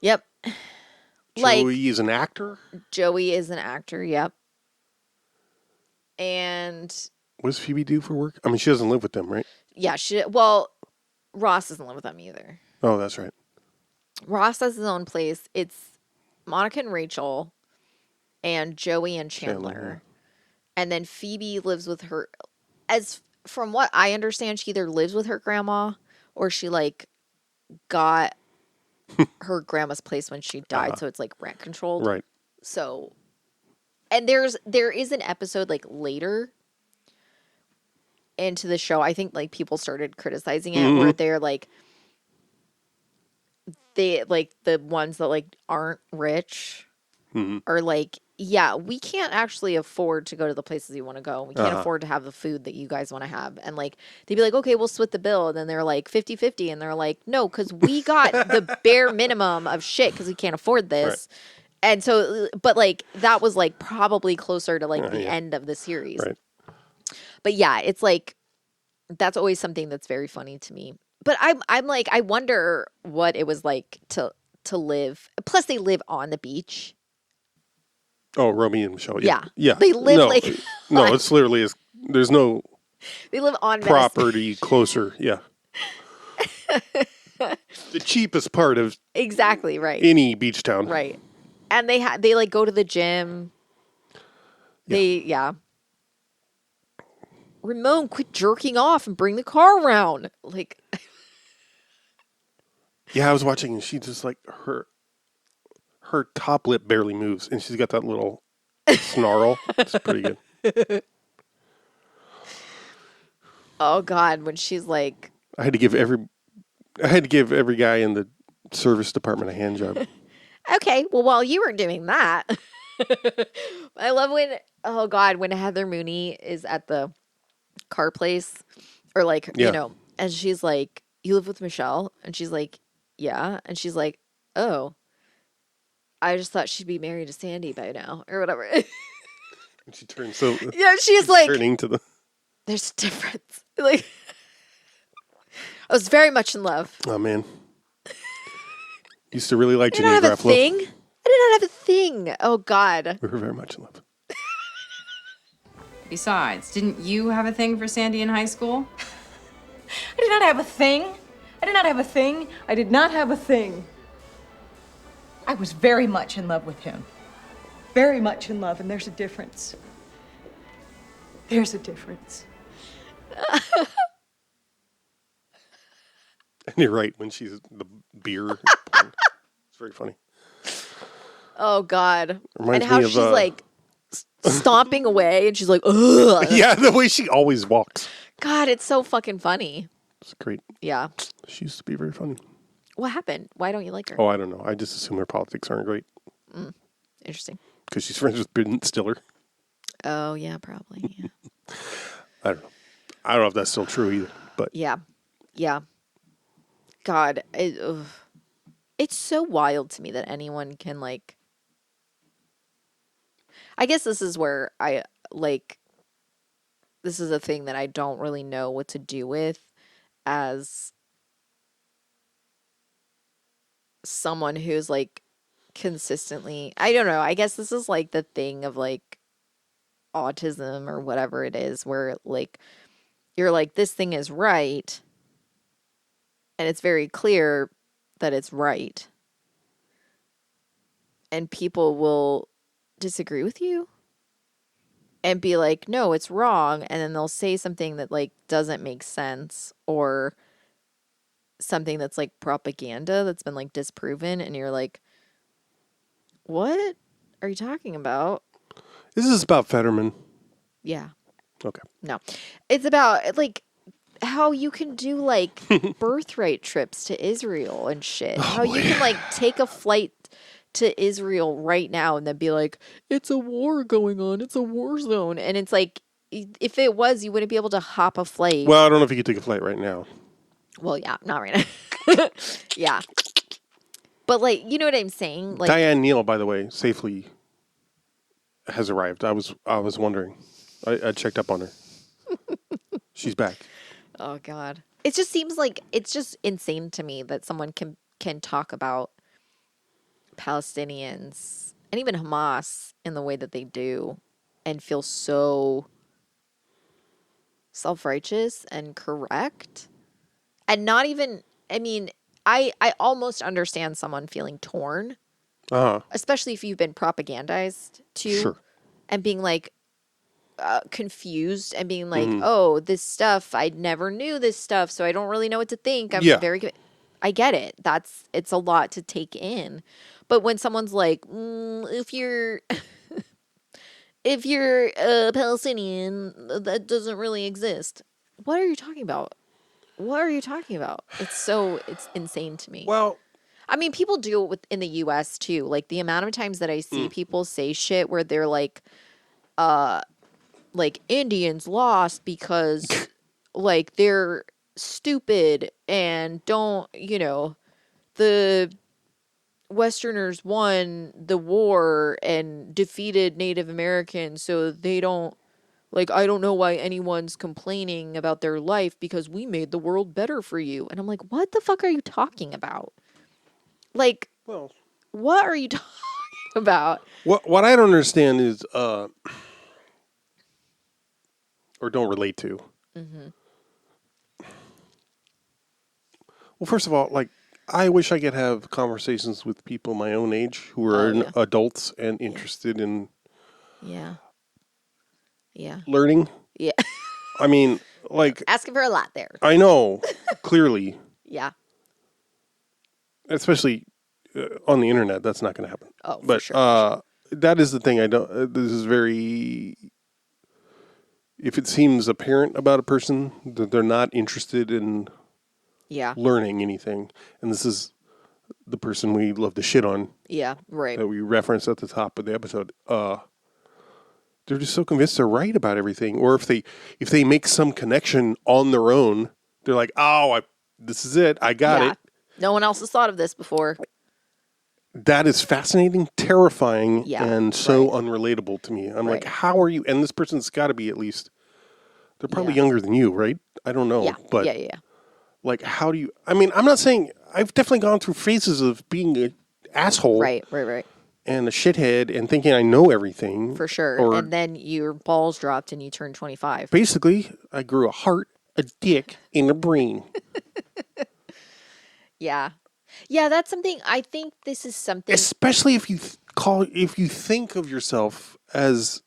Yep. Joey is an actor. Joey is an actor, yep. And What does Phoebe do for work? I mean, she doesn't live with them, right? yeah, Ross doesn't live with them either. Oh, that's right. Ross has his own place. It's Monica and Rachel and Joey and Chandler. And then Phoebe lives with her. As from what I understand, she either lives with her grandma or she like got her grandma's place when she died, so it's like rent controlled. Right. So, and there is an episode like later into the show, I think like people started criticizing it, where they're like, they like the ones that like aren't rich are like, yeah, we can't actually afford to go to the places you want to go. We can't afford to have the food that you guys want to have. And like, they'd be like, okay, we'll split the bill. And then they're like 50-50. And they're like, no, because we got the bare minimum of shit because we can't afford this. Right. And so, but like, that was like probably closer to like the end of the series. Right. But yeah, it's like, that's always something that's very funny to me. But I'm like, I wonder what it was like to live. Plus, they live on the beach. Oh, Romy and Michele. Yeah. Yeah. They live No, it's literally, there's no they live on property closer. Yeah. The cheapest part of exactly right. any beach town. Right. And they like go to the gym. Ramon, quit jerking off and bring the car around. Like, yeah, I was watching and she just like her top lip barely moves and she's got that little snarl. It's pretty good. oh God, when she's like, I had to give every guy in the service department a hand job. okay, well, while you were doing that, I love when Heather Mooney is at the car place or like, you know, and she's like, you live with Michelle? And she's like, yeah. And she's like, oh, I just thought she'd be married to Sandy by now or whatever. And she turns so yeah, she's like turning to the there's a difference. Like, I was very much in love. oh man. Used to really like I did Janine not have a Garofalo. thing. I did not have a thing. Oh God. We were very much in love. Besides, didn't you have a thing for Sandy in high school? I did not have a thing. I did not have a thing. I did not have a thing. I was very much in love with him. Very much in love, and there's a difference. There's a difference. And you're right, when she's the beer porn. It's very funny. Oh God. Reminds and how me of, she's like stomping away and she's like, ugh. Yeah, the way she always walks. God, it's so fucking funny. It's great. Yeah. She used to be very funny. What happened? Why don't you like her? Oh, I don't know. I just assume her politics aren't great. Interesting. Because she's friends with Ben Stiller. Oh, yeah, probably. Yeah. I don't know. I don't know if that's still true either. But Yeah. Yeah. God, it's so wild to me that anyone can, like... I guess this is where I, like... This is a thing that I don't really know what to do with as someone who's, like, consistently... I don't know. I guess this is, like, the thing of, like, autism or whatever it is, where, like, you're like, this thing is right, and it's very clear that it's right, and people will disagree with you and be like, no, it's wrong, and then they'll say something that, like, doesn't make sense, or something that's, like, propaganda that's been, like, disproven, and you're like, what are you talking about? this is about Fetterman. Yeah. Okay. No. It's about, like, how you can do, like, birthright trips to Israel and shit. How you can, like, take a flight to Israel right now and then be like, it's a war going on. It's a war zone. And it's like, if it was, you wouldn't be able to hop a flight. Well, I don't know if you could take a flight right now. Well, yeah, not right now. Yeah. But, like, you know what I'm saying? Like, Diane Neal, by the way, safely has arrived. I was wondering. I checked up on her. She's back. oh, God. It just seems like it's just insane to me that someone can talk about Palestinians and even Hamas in the way that they do and feel so self-righteous and correct. And not even, I mean, I almost understand someone feeling torn, especially if you've been propagandized to, Sure. and being like confused and being like, oh, this stuff, I never knew this stuff, so I don't really know what to think. I'm I get it. It's a lot to take in. But when someone's like, if you're a Palestinian, that doesn't really exist. What are you talking about? What are you talking about? It's insane to me. Well, I mean, people do it in the U.S. too. Like, the amount of times that I see people say shit where they're like Indians lost because like they're stupid and don't, the Westerners won the war and defeated Native Americans, so they don't, like, I don't know why anyone's complaining about their life because we made the world better for you. And I'm like, what the fuck are you talking about? Like, well, what are you talking about? What I don't understand is, or don't relate to. Well, first of all, like, I wish I could have conversations with people my own age who are adults and interested in learning. Yeah. I mean, like... Asking for a lot there. I know, clearly. Yeah. Especially on the internet, that's not going to happen. Oh, but, for sure. That is the thing I don't... this is very... If it seems apparent about a person that they're not interested in learning anything, and this is the person we love to shit on. Yeah, right. That we referenced at the top of the episode. They're just so convinced they're right about everything. Or if they make some connection on their own, they're like, oh, this is it. I got it. No one else has thought of this before. That is fascinating, terrifying, and so unrelatable to me. I'm like, how are you? And this person's got to be at least, they're probably younger than you, right? I don't know. Yeah. But like, how do you, I mean, I'm not saying, I've definitely gone through phases of being an asshole. Right. And a shithead and thinking I know everything. For sure. And then your balls dropped and you turned 25. Basically, I grew a heart, a dick, and a brain. Yeah. Yeah, that's something, I think this is something. Especially if you if you think of yourself as,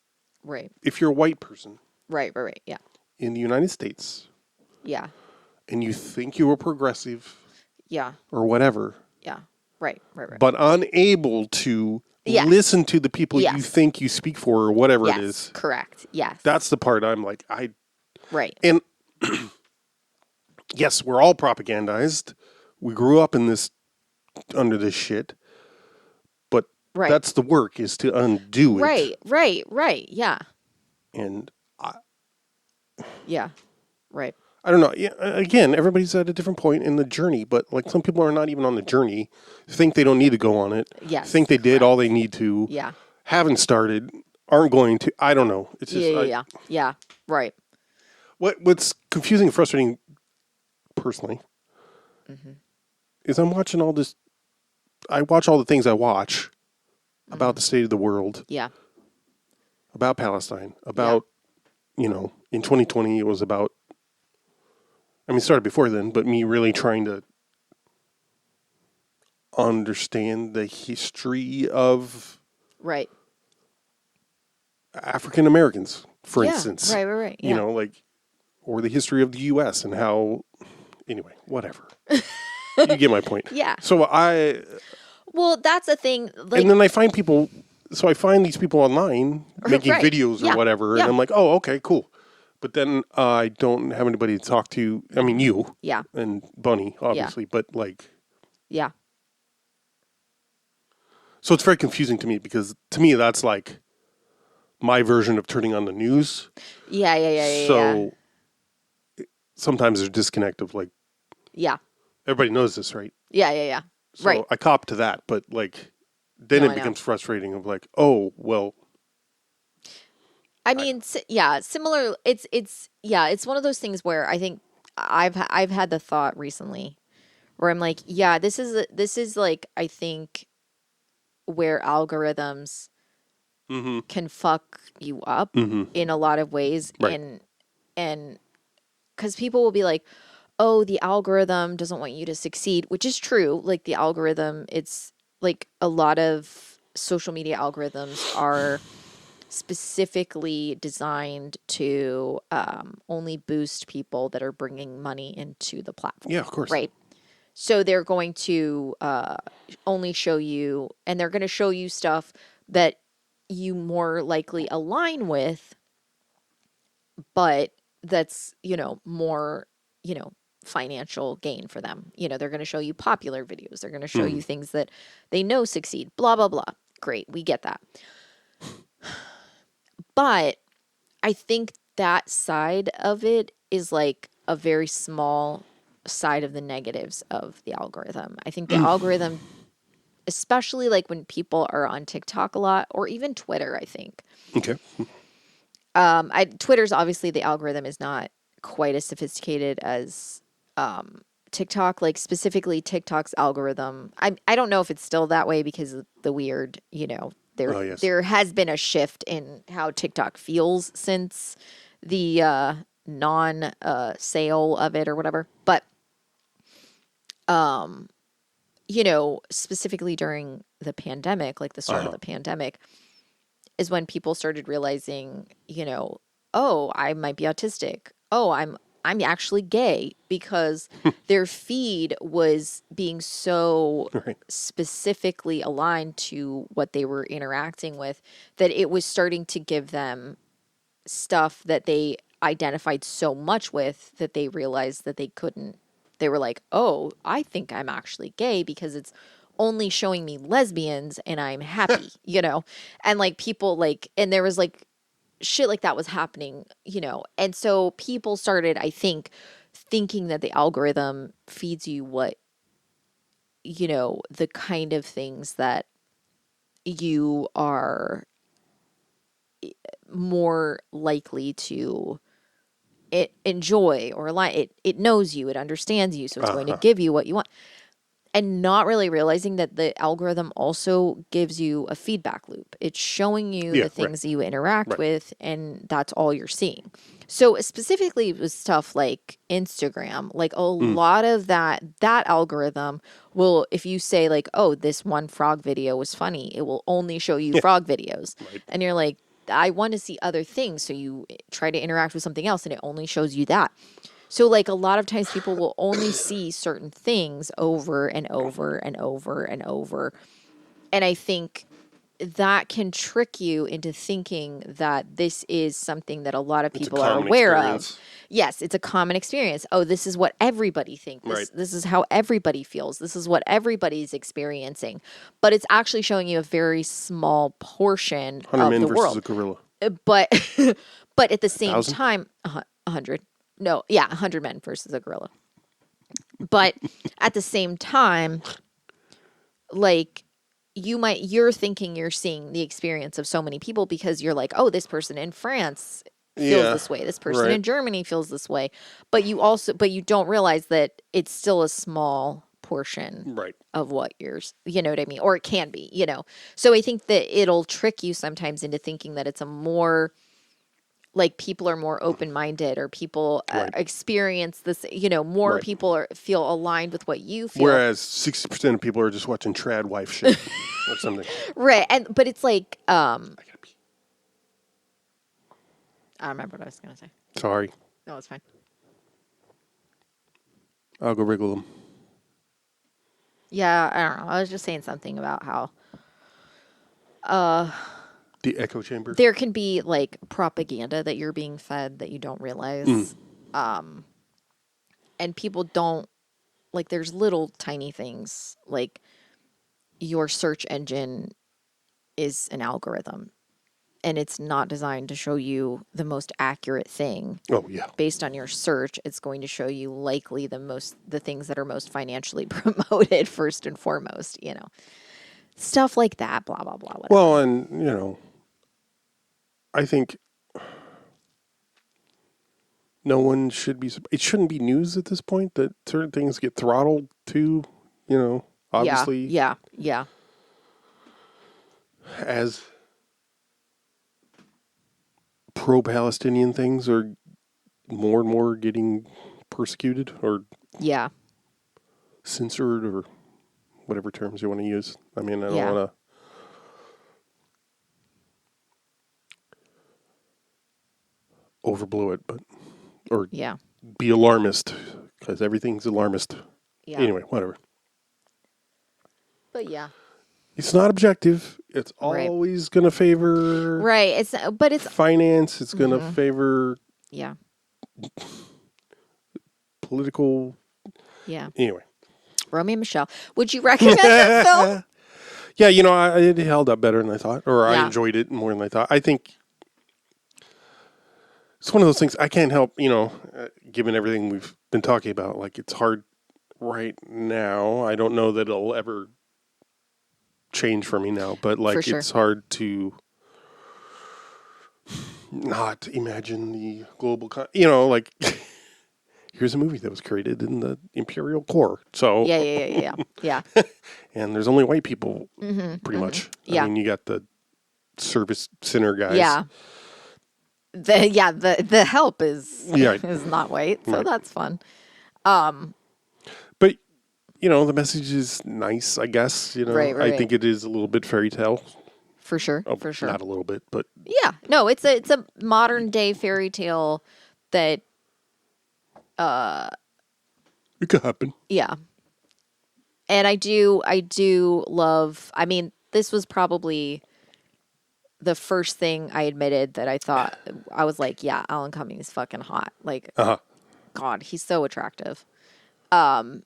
if you're a white person. Right, yeah. In the United States. Yeah. And you think you were progressive. Yeah. Or whatever. Yeah. Right. But unable to listen to the people you think you speak for or whatever it is. Correct. Yes. That's the part I'm like, Right. And yes, we're all propagandized. We grew up under this shit. But that's the work, is to undo it. Right. Yeah. And yeah. Right. I don't know. Yeah, again, everybody's at a different point in the journey, but like some people are not even on the journey, think they don't need to go on it, think they did all they need to, haven't started, aren't going to. I don't know. It's just yeah. Right. What's confusing and frustrating, personally, is I'm watching all this. I watch all the things I watch about the state of the world. Yeah. About Palestine. About, in 2020 it was about. I mean, it started before then, but me really trying to understand the history of African Americans, for instance. Right. Yeah. Or the history of the U.S. and how. Anyway, whatever. You get my point. Yeah. So Well, that's a thing. And then I find people. So I find these people online making videos or whatever, and I'm like, oh, okay, cool. But then I don't have anybody to talk to. I mean, you. Yeah. And Bunny, obviously. But Yeah. So it's very confusing to me because to me that's like my version of turning on the news. Yeah. So sometimes there's a disconnect of everybody knows this, right? Yeah. So I cop to that, but then it becomes frustrating of oh, well. I mean, similar. It's one of those things where I think I've had the thought recently where I'm like, this is I think where algorithms can fuck you up in a lot of ways, and because people will be like, oh, the algorithm doesn't want you to succeed, which is true. Like the algorithm, it's like a lot of social media algorithms are specifically designed to only boost people that are bringing money into the platform. Yeah, of course. Right. So they're going to only show you, and they're going to show you stuff that you more likely align with, but that's, more, financial gain for them. They're going to show you popular videos. They're going to show you things that they know succeed, blah, blah, blah. Great. We get that. But I think that side of it is a very small side of the negatives of the algorithm. I think the algorithm, especially when people are on TikTok a lot, or even Twitter, I think. Okay. Twitter's obviously, the algorithm is not quite as sophisticated as TikTok. Specifically TikTok's algorithm. I don't know if it's still that way because of the weird, there has been a shift in how TikTok feels since the non-sale of it or whatever. But specifically during the pandemic, the start of the pandemic, is when people started realizing, oh, I might be autistic. Oh, I'm actually gay, because their feed was being so specifically aligned to what they were interacting with that it was starting to give them stuff that they identified so much with that they realized that they couldn't. They were like, oh, I think I'm actually gay because it's only showing me lesbians and I'm happy, and people and there was shit like that was happening, and so people started, I think, thinking that the algorithm feeds you what, the kind of things that you are more likely to enjoy or like. It knows you, it understands you, so it's going to give you what you want. And not really realizing that the algorithm also gives you a feedback loop. It's showing you the things that you interact with, and that's all you're seeing. So specifically with stuff like Instagram, a lot of that algorithm will, if you say oh, this one frog video was funny, it will only show you frog videos. Right. And you're like, I want to see other things. So you try to interact with something else and it only shows you that. So a lot of times people will only see certain things over and over and over and over. And I think that can trick you into thinking that this is something that a lot of It's a people are common aware experience. of. Yes, it's a common experience. Oh, this is what everybody thinks. Right. This is how everybody feels. This is what everybody's experiencing. But it's actually showing you a very small portion 100 of men the versus world. a gorilla. But but at the same 1,000? time, 100. No, yeah, 100 men versus a gorilla. But at the same time, like you're thinking you're seeing the experience of so many people because you're like, oh, this person in France feels this way. This person right. in Germany feels this way. But you don't realize that it's still a small portion Right. of what you know what I mean? Or it can be, So I think that it'll trick you sometimes into thinking that it's a more like people are more open-minded or people Right. experience this, more Right. people feel aligned with what you feel. Whereas 60% of people are just watching trad wife shit or something. Right. But it's like, I don't remember what I was going to say. Sorry. No, it's fine. I'll go wriggle them. Yeah, I don't know. I was just saying something about how The echo chamber. there can be like propaganda that you're being fed that you don't realize. And people don't like there's little tiny things like your search engine is an algorithm and it's not designed to show you the most accurate thing. Oh, yeah. Based on your search, it's going to show you likely the things that are most financially promoted first and foremost, Stuff like that, blah, blah, blah. Whatever. Well, and, I think no one should be... It shouldn't be news at this point that certain things get throttled too, obviously. Yeah. As pro-Palestinian things are more and more getting persecuted or censored or whatever terms you want to use. I mean, I don't want to overblow it, or be alarmist because everything's alarmist. Yeah. Anyway, whatever. But yeah. It's not objective. It's Right. always going to favor Right. It's finance. It's going to favor yeah. political. Yeah. Anyway. Romy Michele. Would you recommend that film? Yeah, it held up better than I thought, or I enjoyed it more than I thought. I think it's one of those things I can't help, given everything we've been talking about. Like, it's hard right now. I don't know that it'll ever change for me now, but like, sure. it's hard to not imagine the global, like, here's a movie that was created in the Imperial Core. So Yeah. and there's only white people, pretty much. Yeah. I mean, you got the service center guys. Yeah. The help is is not white, so Right. that's fun. But the message is nice, I guess. Right. I think it is a little bit fairy tale. For sure. Oh, For sure. Not a little bit, but Yeah. No, it's a modern day fairy tale that it could happen. yeah. And I do love, I mean, this was probably the first thing I admitted that I thought, I was like, yeah, Alan Cumming's fucking hot. Like, God, he's so attractive. And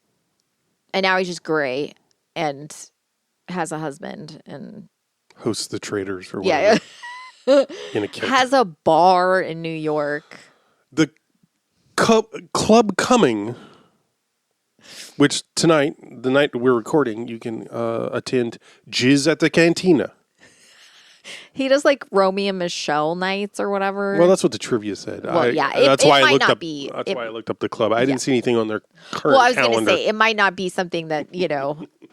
now he's just gray and has a husband and Hosts the Traders or yeah, whatever. In a kilt. has a bar in New York. The Club Coming, which tonight, the night we're recording, you can attend Jizz at the Cantina. He does like Romy and Michele nights or whatever. Well, that's what the trivia said. Well, yeah, that's it why might I looked not up. be. That's why I looked up the club. I didn't see anything on their current Well, I was calendar. going to say, it might not be something that,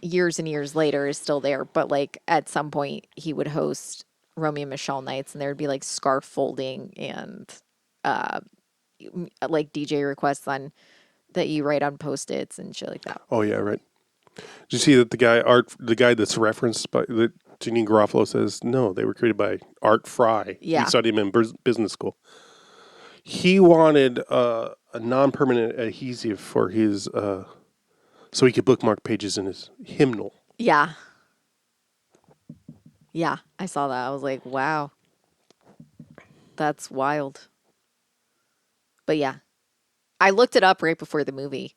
years and years later is still there, but like at some point he would host Romy and Michele nights and there would be like scarf folding and like DJ requests on that you write on Post-its and shit like that. Oh yeah, right. Did you see that the guy that's referenced by that Janine Garofalo says no, they were created by Art Fry. Yeah. He studied him in business school. He wanted a non-permanent adhesive for his so he could bookmark pages in his hymnal. Yeah. Yeah, I saw that. I was like, wow. That's wild. But yeah. I looked it up right before the movie.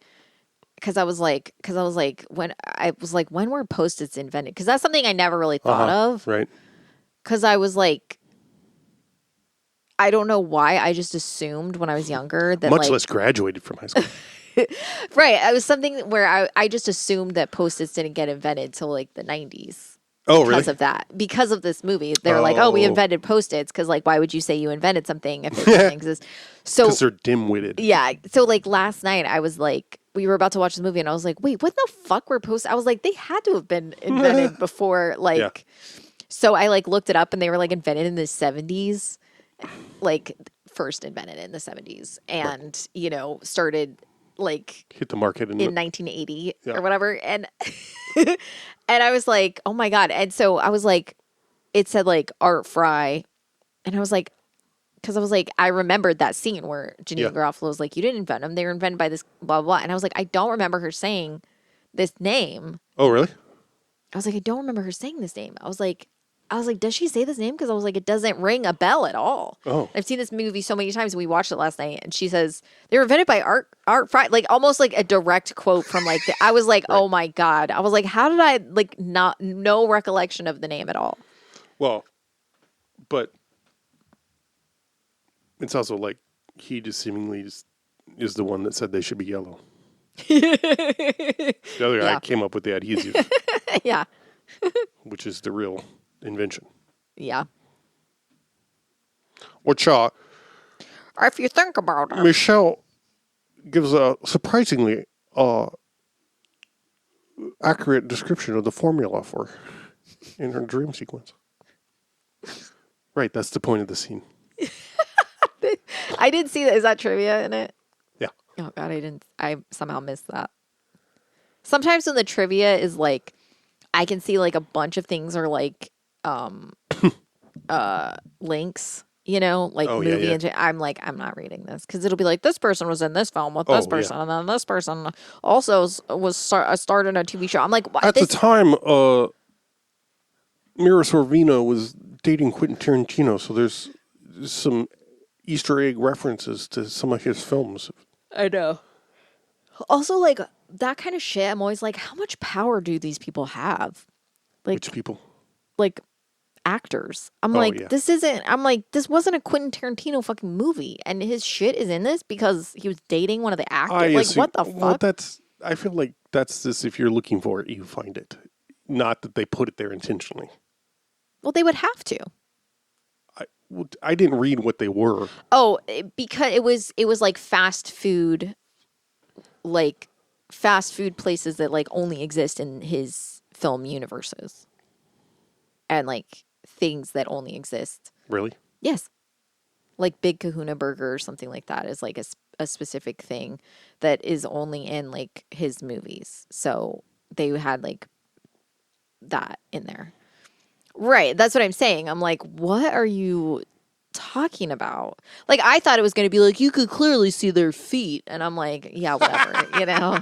Because I was like, when were Post-its invented? Because that's something I never really thought of. Right. Because I was like, I don't know why. I just assumed when I was younger that Much less graduated from high school. Right. I was something where I just assumed that Post-its didn't get invented till like the 90s. Oh, really? Because of that. Because of this movie. They're like, oh, we invented Post-its. Because like, why would you say you invented something if it doesn't exist? So, because they're dim-witted. Yeah. So like last night I was like, we were about to watch the movie and I was like, wait, what the fuck were Post-its? I was like, they had to have been invented before like. Yeah. So I like looked it up and they were like invented in the 70s. Like first invented in the 70s. And, you know, started like hit the market in 1980 or whatever. And and I was like, oh my God. And so I was like, it said like Art Fry. And I was like, because I was like, I remembered that scene where Janine Garofalo was like, you didn't invent them. They were invented by this blah, blah, blah. And I was like, I don't remember her saying this name. Oh, really? I was like, I don't remember her saying this name. I was like, does she say this name? Because I was like, it doesn't ring a bell at all. Oh. I've seen this movie so many times. We watched it last night, and she says they were invented by Art Fry, like almost like a direct quote from like. I was like, oh my God. I was like, how did I like no recollection of the name at all? Well, but it's also like he just seemingly is the one that said they should be yellow. The other guy came up with the adhesive. Yeah. Which is the real invention. Yeah. Which, if you think about it. Michele gives a surprisingly accurate description of the formula for in her dream sequence. Right, that's the point of the scene. I didn't see that. Is that trivia in it? Yeah. Oh God, I somehow missed that. Sometimes when the trivia is like, I can see like a bunch of things are like links, you know, like movie and I'm like, I'm not reading this because it'll be like this person was in this film with this person and then this person also was starred in a TV show. I'm like, what? At the time, Mira Sorvino was dating Quentin Tarantino, so there's some Easter egg references to some of his films. I know. Also, like that kind of shit, I'm always like, how much power do these people have? Like, which people? Like actors. I'm like, this wasn't a Quentin Tarantino fucking movie, and his shit is in this because he was dating one of the actors. Like, what the fuck? Well, I feel like that's this. If you're looking for it, you find it. Not that they put it there intentionally. Well, they would have to. I didn't read what they were. Oh, because it was like fast food places that like only exist in his film universes. And like things that only exist. Really? Yes. Like Big Kahuna Burger or something like that is like a specific thing that is only in like his movies. So they had like that in there. Right. That's what I'm saying. I'm like, what are you talking about? Like, I thought it was going to be like, you could clearly see their feet. And I'm like, yeah, whatever, you know?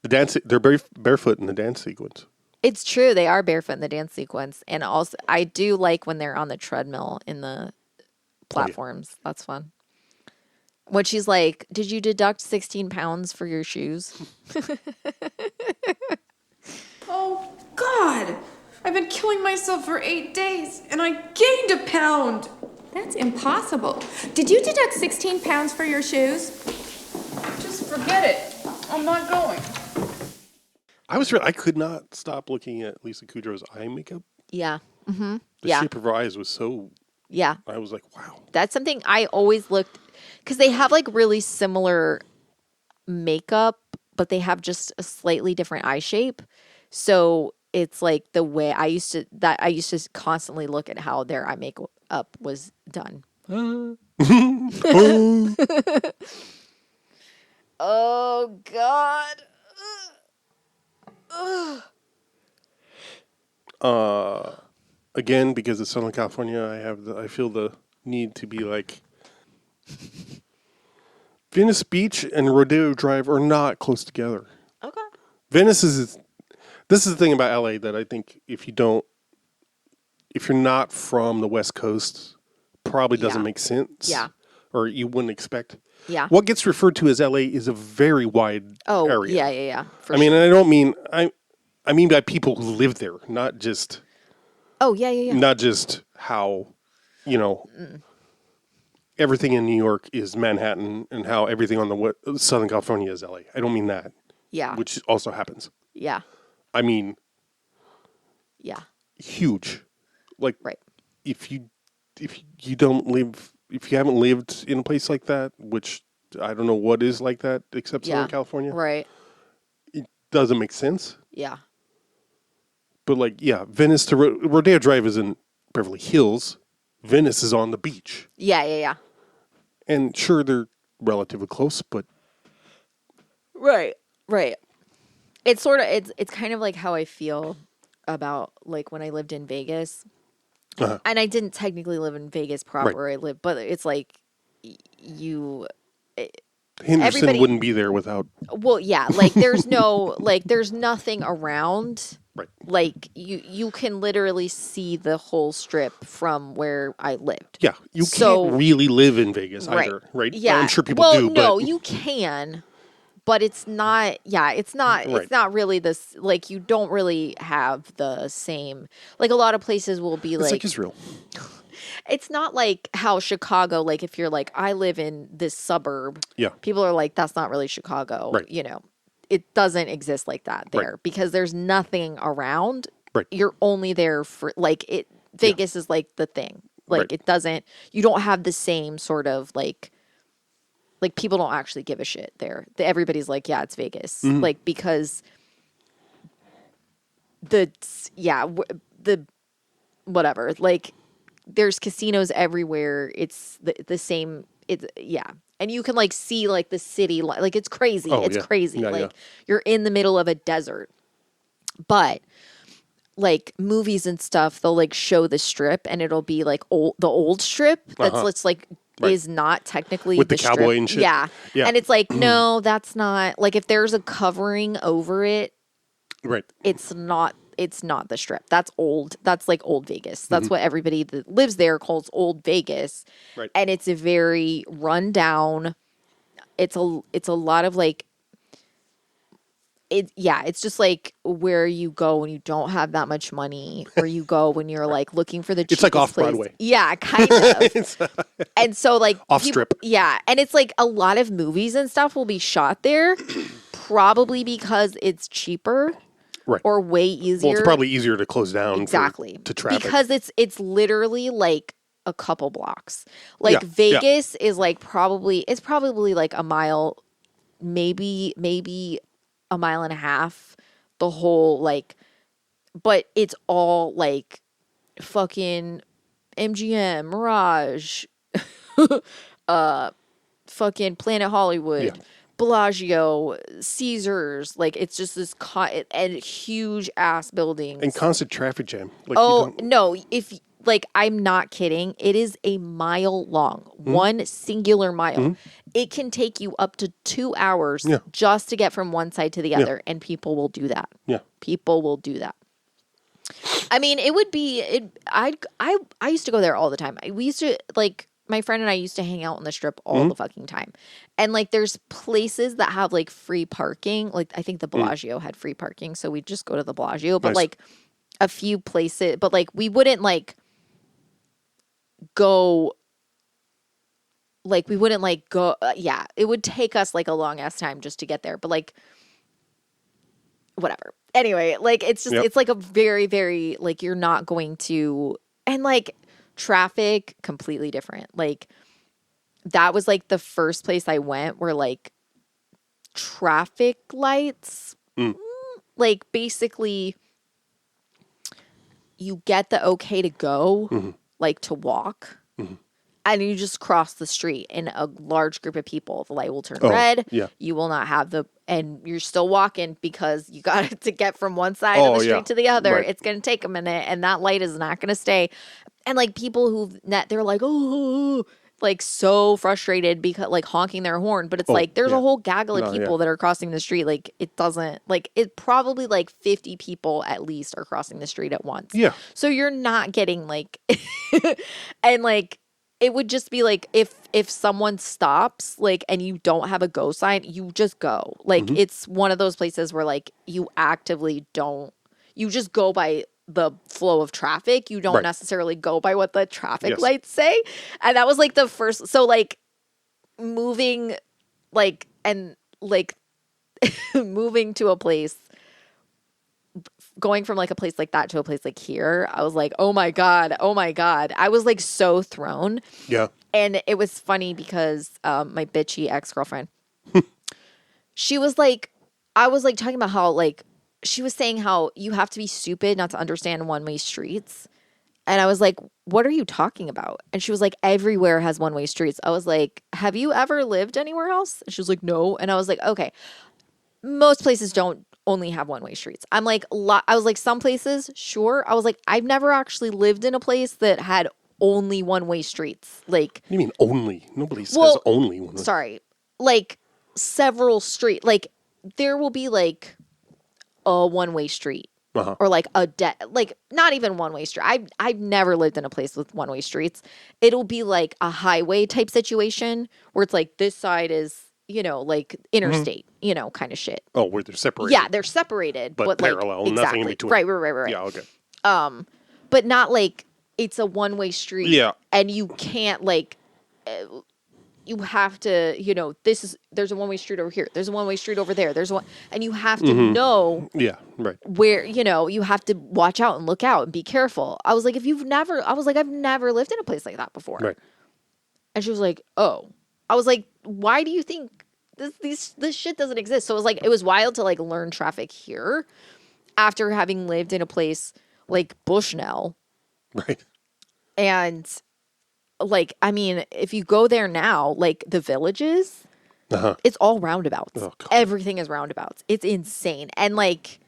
They're barefoot in the dance sequence. It's true. They are barefoot in the dance sequence. And also, I do like when they're on the treadmill in the platforms. That's fun. When she's like, did you deduct 16 pounds for your shoes? Oh, God. I've been killing myself for 8 days, and I gained a pound. That's impossible. Did you deduct 16 pounds for your shoes? Just forget it. I'm not going. I could not stop looking at Lisa Kudrow's eye makeup. Yeah. Mm-hmm. The shape of her eyes was so... Yeah. I was like, wow. That's something I always looked... Because they have like really similar makeup, but they have just a slightly different eye shape. So it's like the way I used to constantly look at how their eye makeup was done. Oh, God. Again, because it's Southern California, I feel the need to be like, Venice Beach and Rodeo Drive are not close together. Okay. This is the thing about LA that I think if you don't if you're not from the West Coast, probably doesn't Yeah. make sense. Yeah. Or you wouldn't expect. Yeah. What gets referred to as LA is a very wide area. Yeah. I mean, and I don't mean I mean by people who live there, not just Yeah. not just how, you know, everything in New York is Manhattan and how everything on the Southern California is LA. I don't mean that. Yeah. Which also happens. Yeah. I mean, Yeah. huge. Like, Right. if you don't live, if you haven't lived in a place like that, which I don't know what is like that except Southern California, Right. it doesn't make sense. Yeah. But like, yeah, Venice to Rodeo Drive is in Beverly Hills. Venice is on the beach. Yeah. And sure, they're relatively close, but Right. It's sort of it's kind of like how I feel about like when I lived in Vegas. And I didn't technically live in Vegas proper where I lived, but it's like Henderson everybody- wouldn't be there without. well, yeah, like there's no like there's nothing around. Right. Like you can literally see the whole strip from where I lived. Yeah, you can't really live in Vegas either, right? Yeah, I'm sure people well, do. no, but you can, but it's not. Yeah, it's not. Right. It's not really this. Like you don't really have the same. Like a lot of places will be it's like Israel. It's not like how Chicago. Like if you're like I live in this suburb. Yeah. People are like that's not really Chicago. Right. You know, it doesn't exist like that there because there's nothing around. Right. You're only there for like it. Vegas is like the thing. Like it doesn't. You don't have the same sort of like people don't actually give a shit there. Everybody's like, yeah, it's Vegas. Like because the whatever. Like there's casinos everywhere. It's the same. It's and you can like see like the city. Like it's crazy. Oh, it's yeah. crazy. Yeah, like you're in the middle of a desert, but. Like movies and stuff, they'll like show the strip, and it'll be like the old strip that's like is not technically with the strip. cowboy and shit. Yeah, Yeah. and it's like no, that's not like if there's a covering over it, Right. it's not the strip. That's old. That's like old Vegas. That's what everybody that lives there calls old Vegas. Right. And it's a very run down. It's a lot of like. It's just like where you go when you don't have that much money, or you go when you're like looking for the cheapest It's like off place. Broadway. Yeah, kind of. And so like Off strip. Yeah, and it's like a lot of movies and stuff will be shot there, probably because it's cheaper, Right. or way easier. Well, it's probably easier to close down to traffic. because it's literally like a couple blocks. Like Yeah, Vegas is like probably like a mile, maybe a mile and a half, the whole like, but it's all like fucking MGM, Mirage, fucking Planet Hollywood, Bellagio, Caesars. Like it's just this and huge ass buildings and constant traffic jam. Like no, if like I'm not kidding, it is a mile long, one singular mile. It can take you up to 2 hours just to get from one side to the other, and people will do that. Yeah. People will do that. I mean, it would be I used to go there all the time. We used to like my friend and I used to hang out on the strip all the fucking time. And like there's places that have like free parking. Like I think the Bellagio had free parking, so we'd just go to the Bellagio, but Nice. like a few places, but like we wouldn't like go it would take us like a long ass time just to get there, but like whatever. Anyway, like it's just it's like a very, very like you're not going to, and like traffic completely different. Like that was like the first place I went where like traffic lights like basically you get the okay to go like to walk and you just cross the street in a large group of people. The light will turn red. Yeah. You will not have and you're still walking because you got to get from one side of the street to the other. Right. It's going to take a minute, and that light is not going to stay. And like people they're like, oh, like so frustrated because like honking their horn, but it's like there's a whole gaggle of people that are crossing the street. Like it doesn't like it probably like 50 people at least are crossing the street at once. Yeah. So you're not getting like and like it would just be like if someone stops like and you don't have a go sign, you just go. Like it's one of those places where like you actively don't, you just go by the flow of traffic. You don't necessarily go by what the traffic lights say. And that was like the first, so like moving like and like moving to a place, going from like a place like that to a place like here, I was like, oh my God. I was like so thrown. Yeah. And it was funny because my bitchy ex-girlfriend, she was like, I was like talking about how like, she was saying how you have to be stupid not to understand one-way streets. And I was like, what are you talking about? And she was like, everywhere has one-way streets. I was like, have you ever lived anywhere else? And she was like, no. And I was like, okay, most places don't only have one-way streets. I'm like, I was like, some places, sure. I was like, I've never actually lived in a place that had only one-way streets. Like, what do you mean only? Nobody says only one. Sorry. Like several street, like there will be like a one-way street or like like not even one-way street. I've never lived in a place with one-way streets. It'll be like a highway type situation where it's like this side is, you know, like interstate, you know, kind of shit. Oh, where they're separated. Yeah, they're separated, but parallel, like, nothing in between. Right. Yeah, okay. But not like it's a one-way street. Yeah. And you can't like you have to, you know, there's a one-way street over here. There's a one-way street over there. There's one, and you have to know. Yeah, right. Where, you know, you have to watch out and look out and be careful. I was like, I've never lived in a place like that before. Right. And she was like, oh. I was like, why do you think this shit doesn't exist? So it was like, it was wild to like learn traffic here after having lived in a place like Bushnell. Right. And like, I mean, if you go there now, like the villages, it's all roundabouts. Oh, everything is roundabouts. It's insane. And like,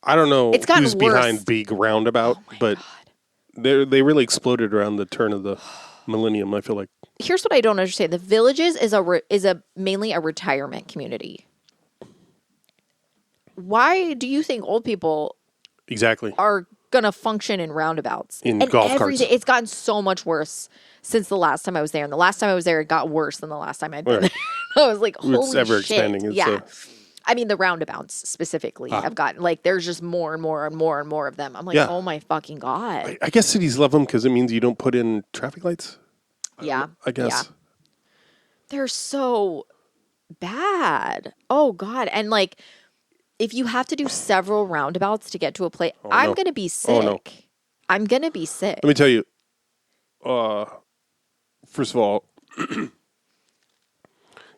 I don't know it's gotten who's worse. behind Big Roundabout, but they really exploded around the turn of the millennium, I feel like. Here's what I don't understand. The villages is mainly a retirement community. Why do you think old people are going to function in roundabouts? In golf carts. It's gotten so much worse since the last time I was there. And the last time I was there, it got worse than the last time I've been there. I was like, holy it's ever shit. expanding. Yeah. I mean, the roundabouts specifically have gotten, like, there's just more and more and more and more of them. I'm like, oh my fucking God. I guess cities love them because it means you don't put in traffic lights. Yeah. I guess. Yeah. They're so bad. Oh, God. And, like, if you have to do several roundabouts to get to a place, I'm going to be sick. Oh, no. I'm going to be sick. Let me tell you, first of all,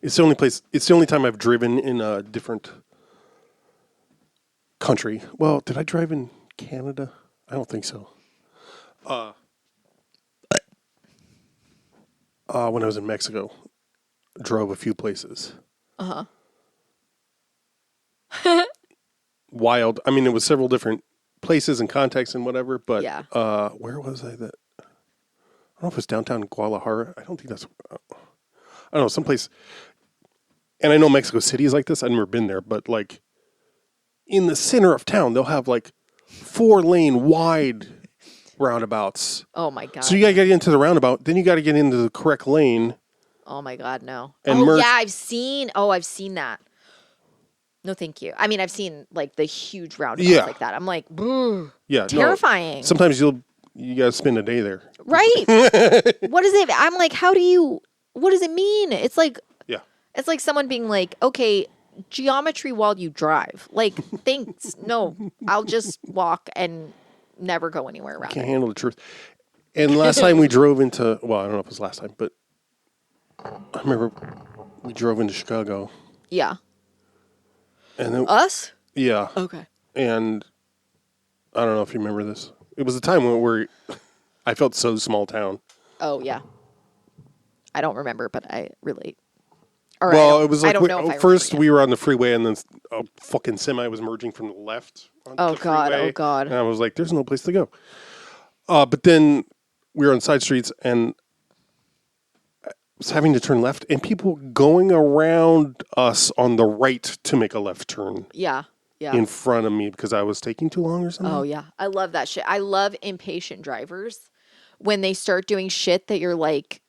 it's the only time I've driven in a different country. Well, did I drive in Canada? I don't think so. When I was in Mexico, drove a few places. Wild. I mean, it was several different places and contexts and whatever, but where was I? I don't know if it was downtown Guadalajara. I don't think that's, I don't know, someplace. And I know Mexico City is like this. I've never been there, but like in the center of town, they'll have like 4-lane wide roundabouts. Oh my God. So you got to get into the roundabout, then you got to get into the correct lane. Oh my God, no. And yeah, I've seen that. No, thank you. I mean, I've seen like the huge roundabouts like that. I'm like, terrifying. No, sometimes you got to spend a day there. Right. What is it? I'm like, what does it mean? It's like, it's like someone being like, okay, geometry while you drive. Like, thanks. No, I'll just walk and never go anywhere around. Can't handle the truth. And last time we drove into, well, I don't know if it was last time, but I remember we drove into Chicago. Yeah. And then, us? Yeah. Okay. And I don't know if you remember this. It was a time where I felt so small town. Oh, yeah. I don't remember, but I relate. Well, it was like first we were on the freeway, and then a fucking semi was merging from the left. Oh God! And I was like, "There's no place to go." But then we were on side streets, and was having to turn left and people going around us on the right to make a left turn. Yeah. Yeah. In front of me because I was taking too long or something. Oh, yeah. I love that shit. I love impatient drivers when they start doing shit that you're like,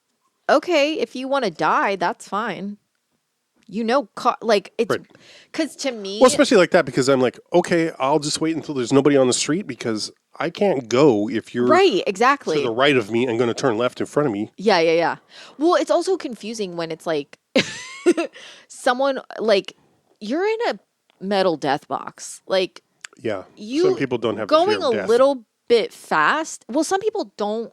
okay, if you want to die, that's fine. You know, like it's because to me, well, especially like that because I'm like, okay, I'll just wait until there's nobody on the street because I can't go if you're right, exactly to the right of me and going to turn left in front of me. Yeah, yeah, yeah. Well, it's also confusing when it's like someone like you're in a metal death box, like yeah. You some people don't have going a death. little bit fast. Well, some people don't.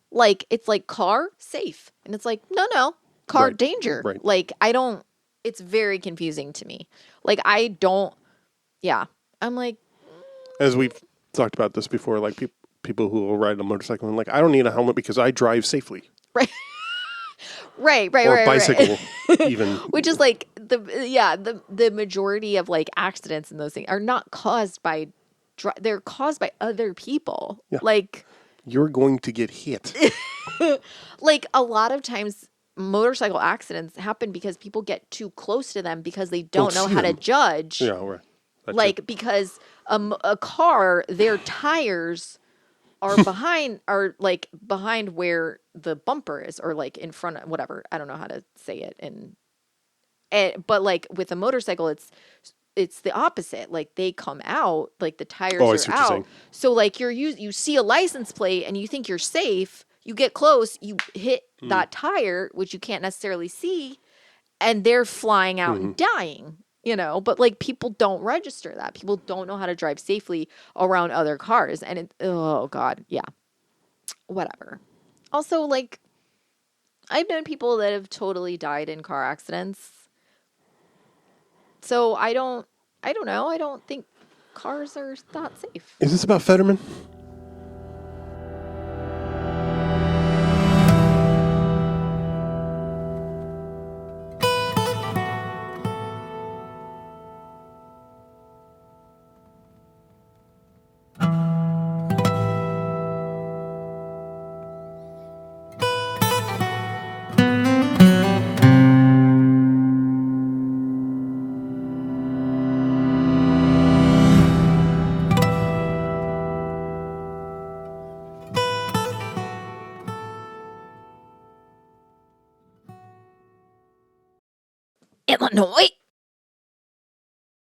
Like it's like car safe, and it's like no. Car danger. Right. Like, I don't, it's very confusing to me. Like, I don't, yeah. I'm like. As we've talked about this before, like people who will ride a motorcycle and like, I don't need a helmet because I drive safely. Right. right. Or bicycle, even. Which is like, the majority of like accidents and those things are not caused by, they're caused by other people. Yeah. Like. You're going to get hit. Like, a lot of times, motorcycle accidents happen because people get too close to them because they don't know how to judge. Yeah, right. Like, because a car, their tires are behind where the bumper is, or like in front of whatever. I don't know how to say it. But like with a motorcycle, it's the opposite. Like they come out, like the tires are out. So like you see a license plate and you think you're safe. You get close, you hit that tire, which you can't necessarily see, and they're flying out and dying, you know? But, like, people don't register that. People don't know how to drive safely around other cars. And oh, God, yeah. Whatever. Also, like, I've known people that have totally died in car accidents. So I don't know. I don't think cars are that safe. Is this about Fetterman? Illinois.